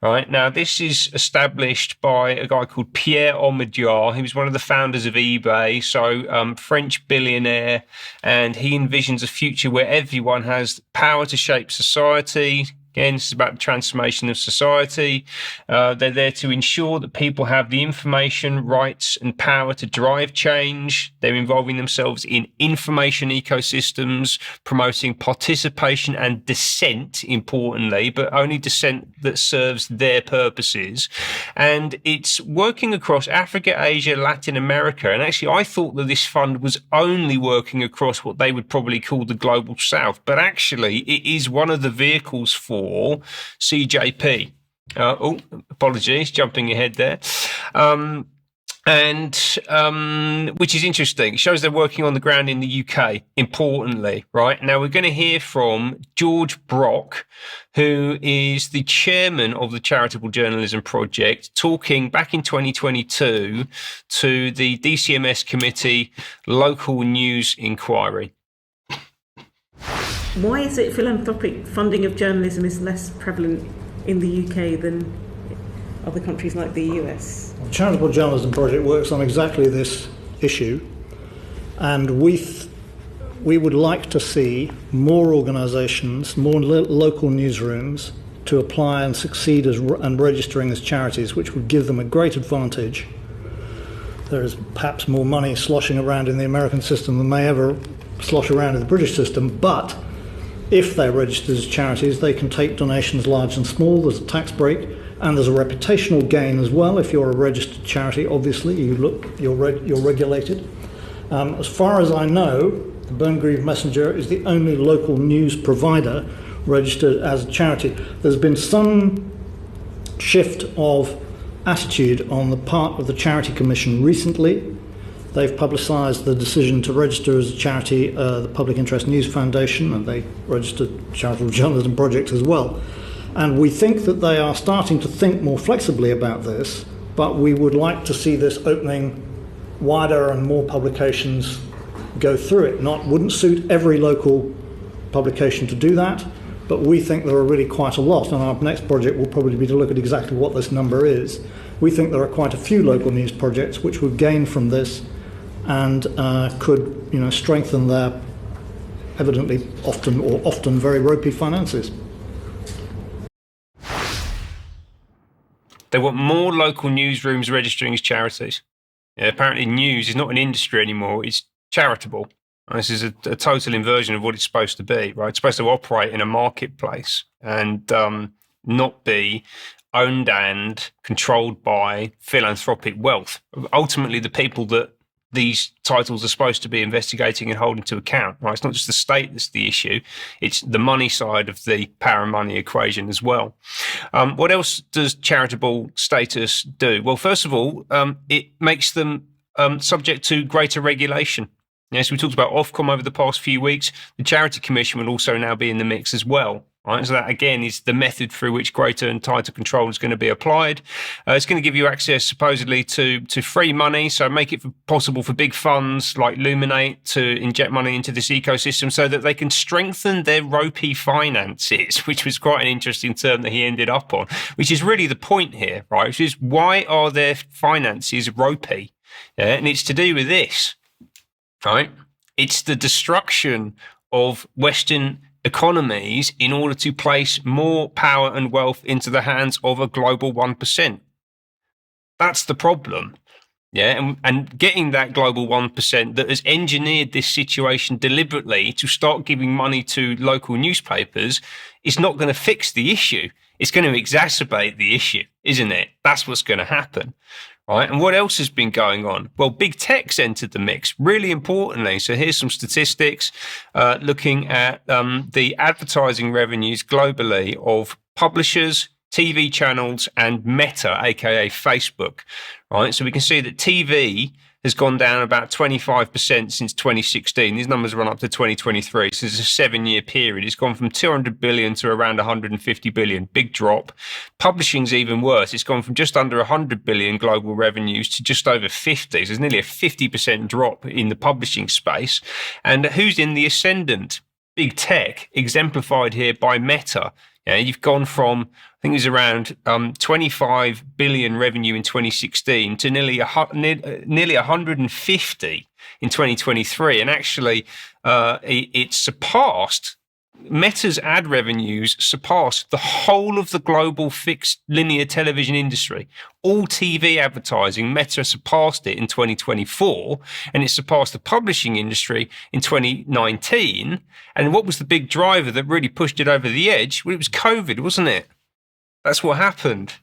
Right now, this is established by a guy called Pierre Omidyar. He was one of the founders of eBay, so French billionaire, and he envisions a future where everyone has power to shape society. Again, this is about the transformation of society. They're there to ensure that people have the information, rights, and power to drive change. They're involving themselves in information ecosystems, promoting participation and dissent, importantly, but only dissent that serves their purposes. And it's working across Africa, Asia, Latin America. And actually, I thought that this fund was only working across what they would probably call the global south. But actually, it is one of the vehicles for CJP. Apologies, jumping ahead there. Which is interesting. It shows they're working on the ground in the UK, importantly, right? Now, we're going to hear from George Brock, who is the chairman of the Charitable Journalism Project, talking back in 2022 to the DCMS Committee Local News Inquiry. Why is it philanthropic funding of journalism is less prevalent in the UK than other countries like the US? The Charitable Journalism Project works on exactly this issue, and we would like to see more organisations, more local newsrooms to apply and succeed and registering as charities, which would give them a great advantage. There is perhaps more money sloshing around in the American system than may ever slosh around in the British system, but if they're registered as charities, they can take donations large and small. There's a tax break, and there's a reputational gain as well. If you're a registered charity, obviously you're regulated. As far as I know, the Burngreave Messenger is the only local news provider registered as a charity. There's been some shift of attitude on the part of the Charity Commission recently. They've publicised the decision to register as a charity, the Public Interest News Foundation, and they registered Charitable Journalism Project as well. And we think that they are starting to think more flexibly about this, but we would like to see this opening wider and more publications go through it. Wouldn't suit every local publication to do that, but we think there are really quite a lot, and our next project will probably be to look at exactly what this number is. We think there are quite a few local news projects which would gain from this and could, strengthen their evidently often very ropey finances. They want more local newsrooms registering as charities. Yeah, apparently news is not an industry anymore, it's charitable. And this is a total inversion of what it's supposed to be, right? It's supposed to operate in a marketplace and not be owned and controlled by philanthropic wealth. Ultimately, the people that these titles are supposed to be investigating and holding to account, right? It's not just the state that's the issue, it's the money side of the power and money equation as well. What else does charitable status do? Well, first of all, it makes them subject to greater regulation. Yes, we talked about Ofcom over the past few weeks. The Charity Commission will also now be in the mix as well. Right, so that again is the method through which greater and tighter control is going to be applied. It's going to give you access supposedly to free money, so make it possible for big funds like Illuminate to inject money into this ecosystem so that they can strengthen their ropey finances, which was quite an interesting term that he ended up on, which is really the point here, right? Which is, why are their finances ropey? Yeah, and it's to do with this, right? It's the destruction of Western economies in order to place more power and wealth into the hands of a global 1%. That's the problem. Yeah, and getting that global 1% that has engineered this situation deliberately to start giving money to local newspapers is not going to fix the issue. It's going to exacerbate the issue, isn't it? That's what's going to happen. Right. And what else has been going on? Well, big tech's entered the mix, really importantly. So here's some statistics looking at the advertising revenues globally of publishers, TV channels, and Meta, aka Facebook. Right. So we can see that TV has gone down about 25% since 2016. These numbers run up to 2023. So it's a 7-year period. It's gone from 200 billion to around 150 billion. Big drop. Publishing's even worse. It's gone from just under 100 billion global revenues to just over 50. So there's nearly a 50% drop in the publishing space. And who's in the ascendant? Big tech, exemplified here by Meta. Yeah, you've gone from, I think it was around 25 billion revenue in 2016 to nearly 150 in 2023. And actually, it surpassed, Meta's ad revenues surpassed the whole of the global fixed linear television industry. All TV advertising, Meta surpassed it in 2024, and it surpassed the publishing industry in 2019. And what was the big driver that really pushed it over the edge? Well, it was COVID, wasn't it? That's what happened.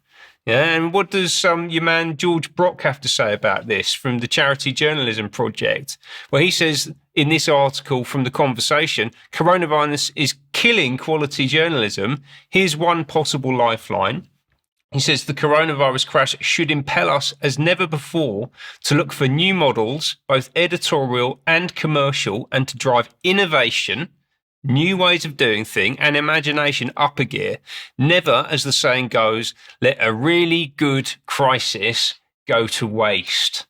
Yeah, and what does your man George Brock have to say about this from the Charity Journalism Project? Well, he says in this article from The Conversation, coronavirus is killing quality journalism. Here's one possible lifeline. He says the coronavirus crash should impel us as never before to look for new models, both editorial and commercial, and to drive innovation, new ways of doing things, and imagination up a gear. Never, as the saying goes, let a really good crisis go to waste.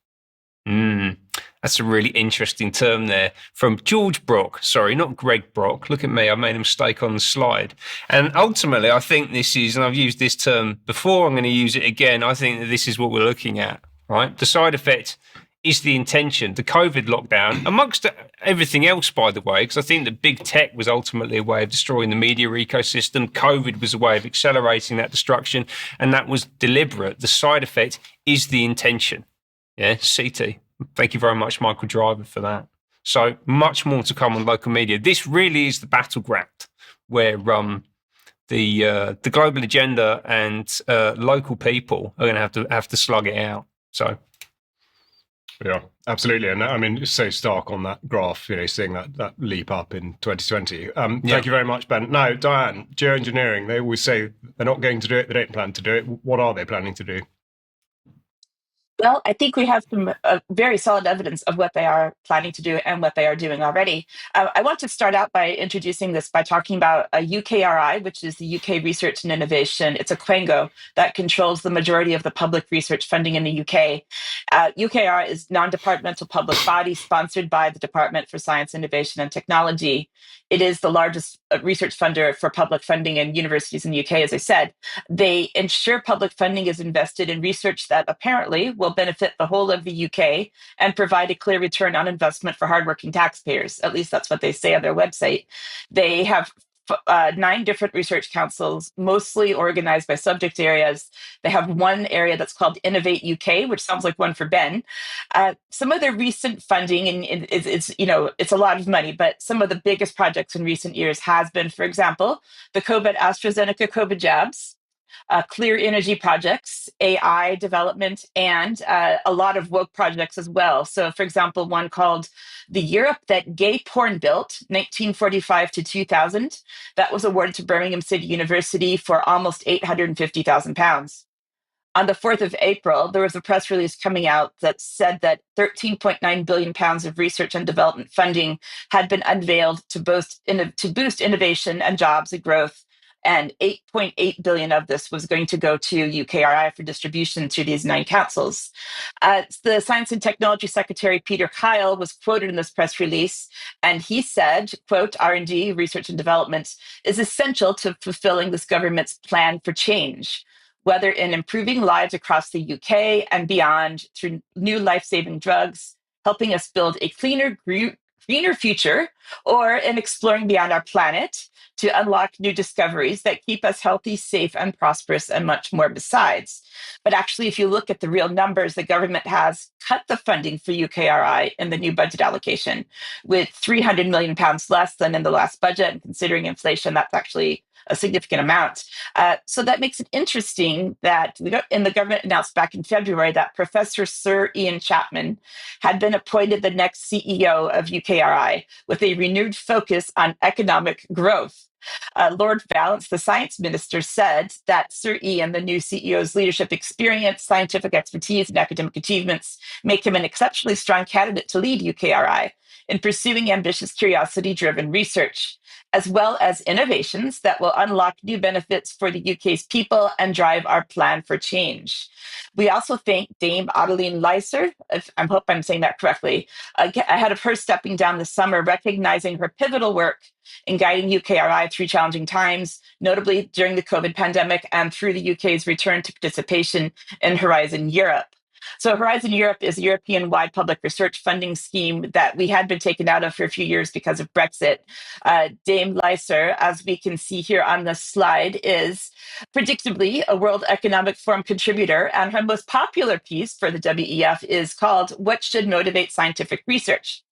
That's a really interesting term there from George Brock. Sorry, not Greg Brock. Look at me, I made a mistake on the slide. And ultimately, I think this is, and I've used this term before, I'm going to use it again. I think that this is what we're looking at, right? The side effect is the intention, the COVID lockdown, amongst everything else, by the way, because I think that big tech was ultimately a way of destroying the media ecosystem. COVID was a way of accelerating that destruction, and that was deliberate. The side effect is the intention. Yeah, CT. Thank you very much, Michael Driver, for that. So much more to come on local media. This really is the battleground where the global agenda and local people are going to have to slug it out. So. Yeah, absolutely. And I mean, it's so stark on that graph, seeing that leap up in 2020. Thank you very much, Ben. Now, Diane, geoengineering, they always say they're not going to do it. They don't plan to do it. What are they planning to do? Well, I think we have some very solid evidence of what they are planning to do and what they are doing already. I want to start out by introducing this by talking about a UKRI, which is the UK Research and Innovation. It's a quango that controls the majority of the public research funding in the UK. UKRI is a non-departmental public body sponsored by the Department for Science, Innovation and Technology. It is the largest research funder for public funding in universities in the UK, as I said. They ensure public funding is invested in research that apparently will benefit the whole of the UK and provide a clear return on investment for hardworking taxpayers. At least that's what they say on their website. They have 9 different research councils, mostly organized by subject areas. They have one area that's called Innovate UK, which sounds like one for Ben. Some of their recent funding, and it's a lot of money, but some of the biggest projects in recent years has been, for example, the AstraZeneca COVID jabs, clear energy projects, AI development, and a lot of woke projects as well. So, for example, one called The Europe That Gay Porn Built, 1945 to 2000, that was awarded to Birmingham City University for almost £850,000. On the 4th of April, there was a press release coming out that said that £13.9 billion of research and development funding had been unveiled to boost innovation and jobs and growth. And 8.8 billion of this was going to go to UKRI for distribution to these 9 councils. The Science and Technology Secretary, Peter Kriel, was quoted in this press release, and he said, quote, R&D, research and development, is essential to fulfilling this government's plan for change, whether in improving lives across the UK and beyond through new life-saving drugs, helping us build a cleaner, greener future or in exploring beyond our planet to unlock new discoveries that keep us healthy, safe, and prosperous, and much more besides. But actually, if you look at the real numbers, the government has cut the funding for UKRI in the new budget allocation with £300 million less than in the last budget. And considering inflation, that's actually a significant amount. So that makes it interesting that the government announced back in February that Professor Sir Ian Chapman had been appointed the next CEO of UKRI with a renewed focus on economic growth. Lord Valence, the science minister, said that Sir Ian, the new CEO's leadership experience, scientific expertise, and academic achievements make him an exceptionally strong candidate to lead UKRI in pursuing ambitious, curiosity-driven research, as well as innovations that will unlock new benefits for the UK's people and drive our plan for change. We also thank Dame Adeline Leiser, I hope I'm saying that correctly, ahead of her stepping down this summer, recognizing her pivotal work in guiding UKRI through challenging times, notably during the COVID pandemic and through the UK's return to participation in Horizon Europe. So Horizon Europe is a European-wide public research funding scheme that we had been taken out of for a few years because of Brexit. Dame Leiser, as we can see here on the slide, is predictably a World Economic Forum contributor, and her most popular piece for the WEF is called What Should Motivate Scientific Research?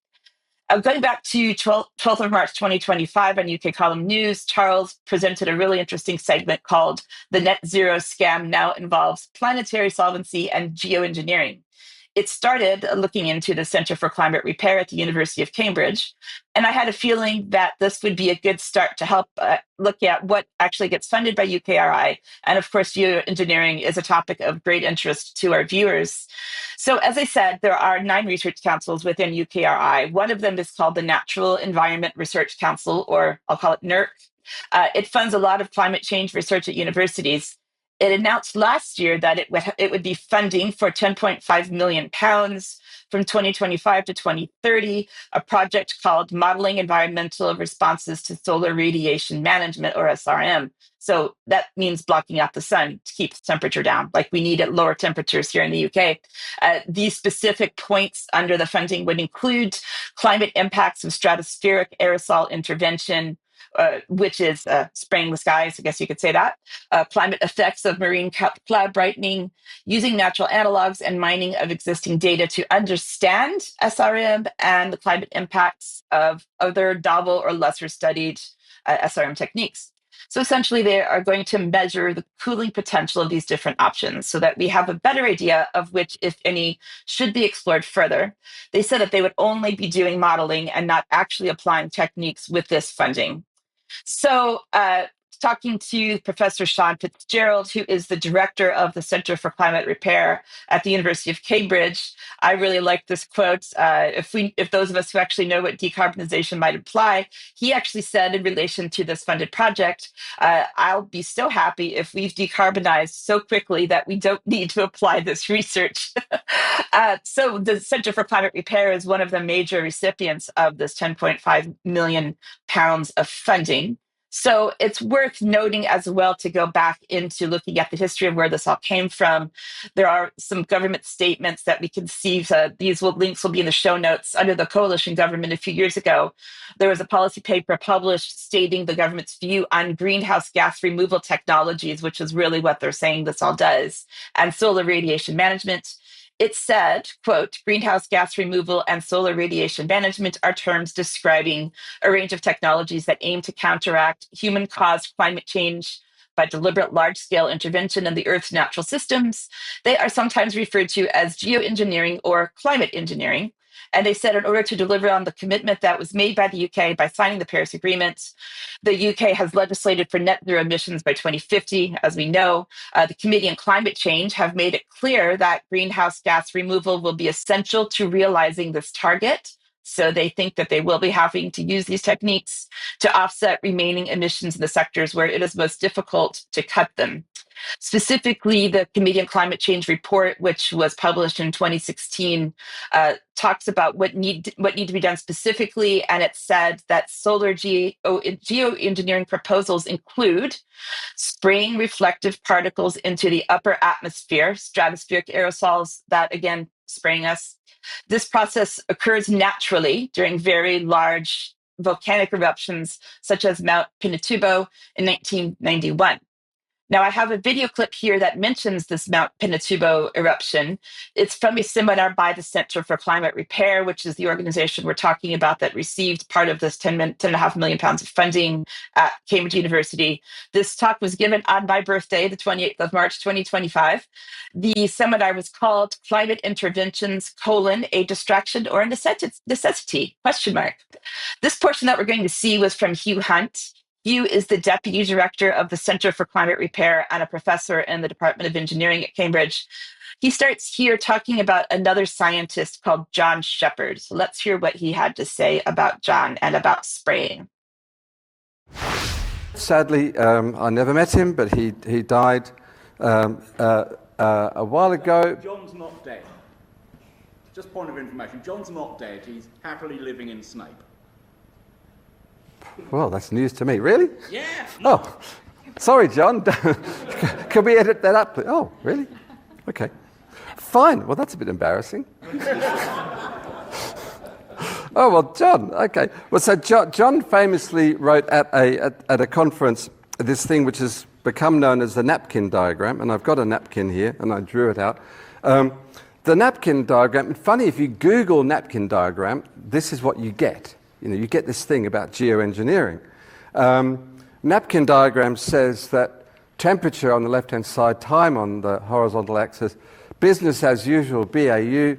Going back to 12th of March 2025 on UK Column News, Charles presented a really interesting segment called The Net Zero Scam Now Involves Planetary Solvency and Geoengineering. It started looking into the Center for Climate Repair at the University of Cambridge, and I had a feeling that this would be a good start to help look at what actually gets funded by UKRI. And of course, geoengineering is a topic of great interest to our viewers. So as I said, there are 9 research councils within UKRI. One of them is called the Natural Environment Research Council, or I'll call it NERC. It funds a lot of climate change research at universities. It announced last year that it would be funding for £10.5 million from 2025 to 2030, a project called Modeling Environmental Responses to Solar Radiation Management, or SRM. So that means blocking out the sun to keep the temperature down, like we need at lower temperatures here in the UK. These specific points under the funding would include climate impacts of stratospheric aerosol intervention, which is spraying the skies, I guess you could say that, climate effects of marine cloud brightening, using natural analogs and mining of existing data to understand SRM and the climate impacts of other novel or lesser studied SRM techniques. So essentially, they are going to measure the cooling potential of these different options so that we have a better idea of which, if any, should be explored further. They said that they would only be doing modeling and not actually applying techniques with this funding. So talking to Professor Sean Fitzgerald, who is the director of the Center for Climate Repair at the University of Cambridge, I really like this quote. If those of us who actually know what decarbonization might imply, he actually said in relation to this funded project, I'll be so happy if we've decarbonized so quickly that we don't need to apply this research. So the Center for Climate Repair is one of the major recipients of this £10.5 million of funding. So it's worth noting as well to go back into looking at the history of where this all came from. There are some government statements that we can see. Links will be in the show notes. Under the coalition government a few years ago, there was a policy paper published stating the government's view on greenhouse gas removal technologies, which is really what they're saying this all does, and solar radiation management. It said, quote, greenhouse gas removal and solar radiation management are terms describing a range of technologies that aim to counteract human-caused climate change by deliberate large-scale intervention in the Earth's natural systems. They are sometimes referred to as geoengineering or climate engineering. And they said in order to deliver on the commitment that was made by the UK by signing the Paris Agreement, the UK has legislated for net zero emissions by 2050. As we know, the Committee on Climate Change have made it clear that greenhouse gas removal will be essential to realizing this target. So they think that they will be having to use these techniques to offset remaining emissions in the sectors where it is most difficult to cut them. Specifically, the Committee on Climate Change report, which was published in 2016, talks about what need to be done specifically, and it said that solar geoengineering proposals include spraying reflective particles into the upper atmosphere, stratospheric aerosols that, again, spraying us. This process occurs naturally during very large volcanic eruptions, such as Mount Pinatubo in 1991. Now, I have a video clip here that mentions this Mount Pinatubo eruption. It's from a seminar by the Center for Climate Repair, which is the organization we're talking about that received part of this £10.5 million of funding at Cambridge University. This talk was given on my birthday, the 28th of March, 2025. The seminar was called Climate Interventions, a Distraction or a Necessity, ? This portion that we're going to see was from Hugh Hunt. Hugh is the Deputy Director of the Center for Climate Repair and a professor in the Department of Engineering at Cambridge. He starts here talking about another scientist called John Shepard. So let's hear what he had to say about John and about spraying. Sadly, I never met him, but he died a while ago. John's not dead. Just point of information, John's not dead. He's happily living in Snape. Well, that's news to me. Really? Yeah. Oh, sorry, John. Can we edit that up? Oh, really? Okay. Fine. Well, that's a bit embarrassing. Oh, well, John. Okay. Well, so John famously wrote at a conference this thing which has become known as the napkin diagram, and I've got a napkin here, and I drew it out. The napkin diagram, funny, if you Google napkin diagram, this is what you get. You get this thing about geoengineering. Napkin diagram says that temperature on the left-hand side, time on the horizontal axis, business as usual, BAU,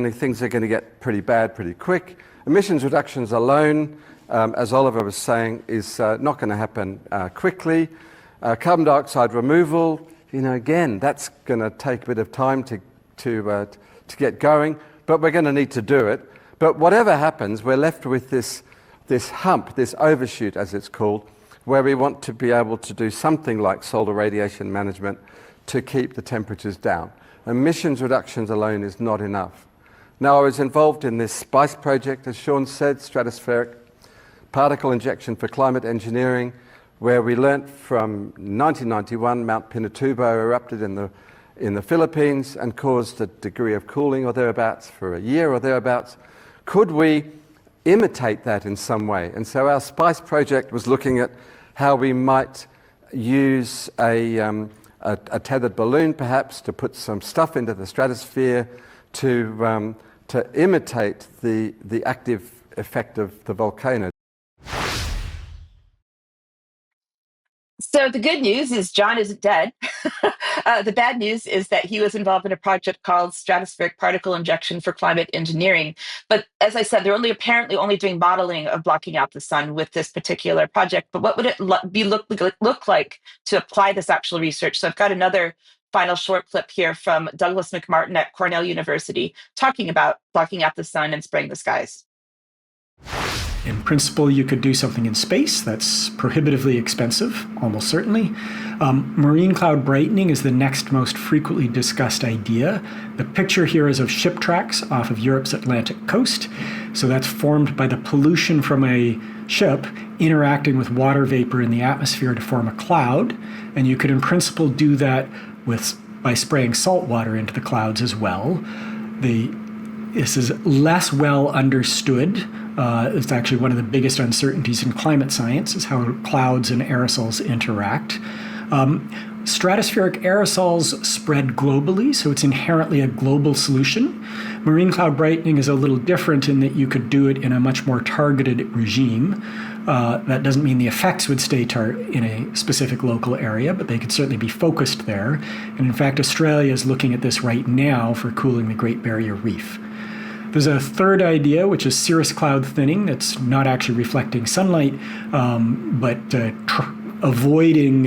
things are going to get pretty bad pretty quick. Emissions reductions alone, as Oliver was saying, is not going to happen quickly. Carbon dioxide removal, again, that's going to take a bit of time to get going, but we're going to need to do it. But whatever happens, we're left with this hump, this overshoot, as it's called, where we want to be able to do something like solar radiation management to keep the temperatures down. Emissions reductions alone is not enough. Now, I was involved in this SPICE project, as Sean said, stratospheric particle injection for climate engineering, where we learnt from 1991, Mount Pinatubo erupted in the Philippines and caused a degree of cooling or thereabouts for a year or thereabouts. Could we imitate that in some way? And so our SPICE project was looking at how we might use a tethered balloon, perhaps, to put some stuff into the stratosphere to imitate the active effect of the volcano. So the good news is John isn't dead. The bad news is that he was involved in a project called Stratospheric Particle Injection for Climate Engineering. But as I said, they're apparently only doing modeling of blocking out the sun with this particular project. But what would it look like to apply this actual research? So I've got another final short clip here from Douglas McMartin at Cornell University talking about blocking out the sun and spraying the skies. In principle, you could do something in space that's prohibitively expensive, almost certainly. Marine cloud brightening is the next most frequently discussed idea. The picture here is of ship tracks off of Europe's Atlantic coast. So that's formed by the pollution from a ship interacting with water vapor in the atmosphere to form a cloud. And you could, in principle, do that by spraying salt water into the clouds as well. This is less well understood. It's actually one of the biggest uncertainties in climate science is how clouds and aerosols interact. Stratospheric aerosols spread globally, so it's inherently a global solution. Marine cloud brightening is a little different in that you could do it in a much more targeted regime. That doesn't mean the effects would stay in a specific local area, but they could certainly be focused there. And in fact, Australia is looking at this right now for cooling the Great Barrier Reef. There's a third idea, which is cirrus cloud thinning. That's not actually reflecting sunlight, but avoiding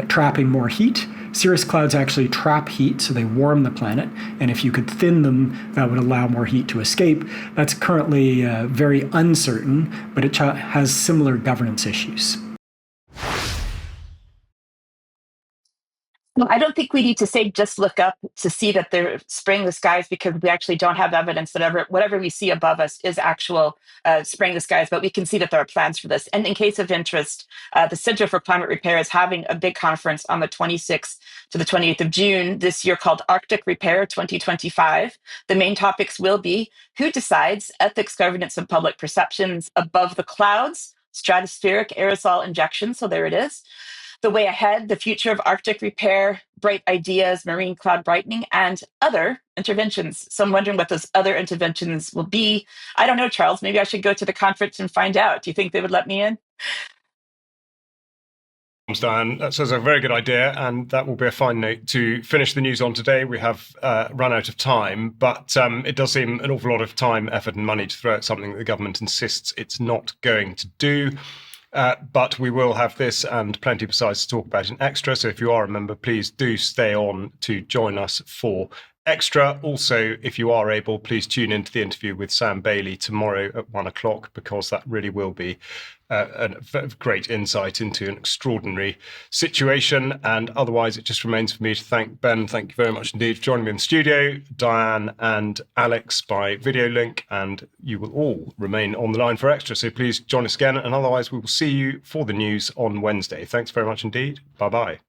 trapping more heat. Cirrus clouds actually trap heat, so they warm the planet. And if you could thin them, that would allow more heat to escape. That's currently very uncertain, but it has similar governance issues. Well, I don't think we need to say just look up to see that they're spraying the skies, because we actually don't have evidence that whatever we see above us is actual spraying the skies, but we can see that there are plans for this. And in case of interest, the Center for Climate Repair is having a big conference on the 26th to the 28th of June this year called Arctic Repair 2025. The main topics will be who decides, ethics, governance, and public perceptions above the clouds, stratospheric aerosol injection, so there it is, the way ahead, the future of Arctic repair, bright ideas, marine cloud brightening, and other interventions. So I'm wondering what those other interventions will be. I don't know, Charles. Maybe I should go to the conference and find out. Do you think they would let me in? Diane, that sounds a very good idea, and that will be a fine note to finish the news on today. We have run out of time, but it does seem an awful lot of time, effort, and money to throw at something that the government insists it's not going to do. But we will have this and plenty besides to talk about in Extra. So if you are a member, please do stay on to join us for Extra. Also, if you are able, please tune into the interview with Sam Bailey tomorrow at 1:00, because that really will be a great insight into an extraordinary situation. And otherwise, it just remains for me to thank Ben. Thank you very much indeed for joining me in the studio, Diane and Alex by video link, and you will all remain on the line for Extra. So please join us again. And otherwise, we will see you for the news on Wednesday. Thanks very much indeed. Bye-bye.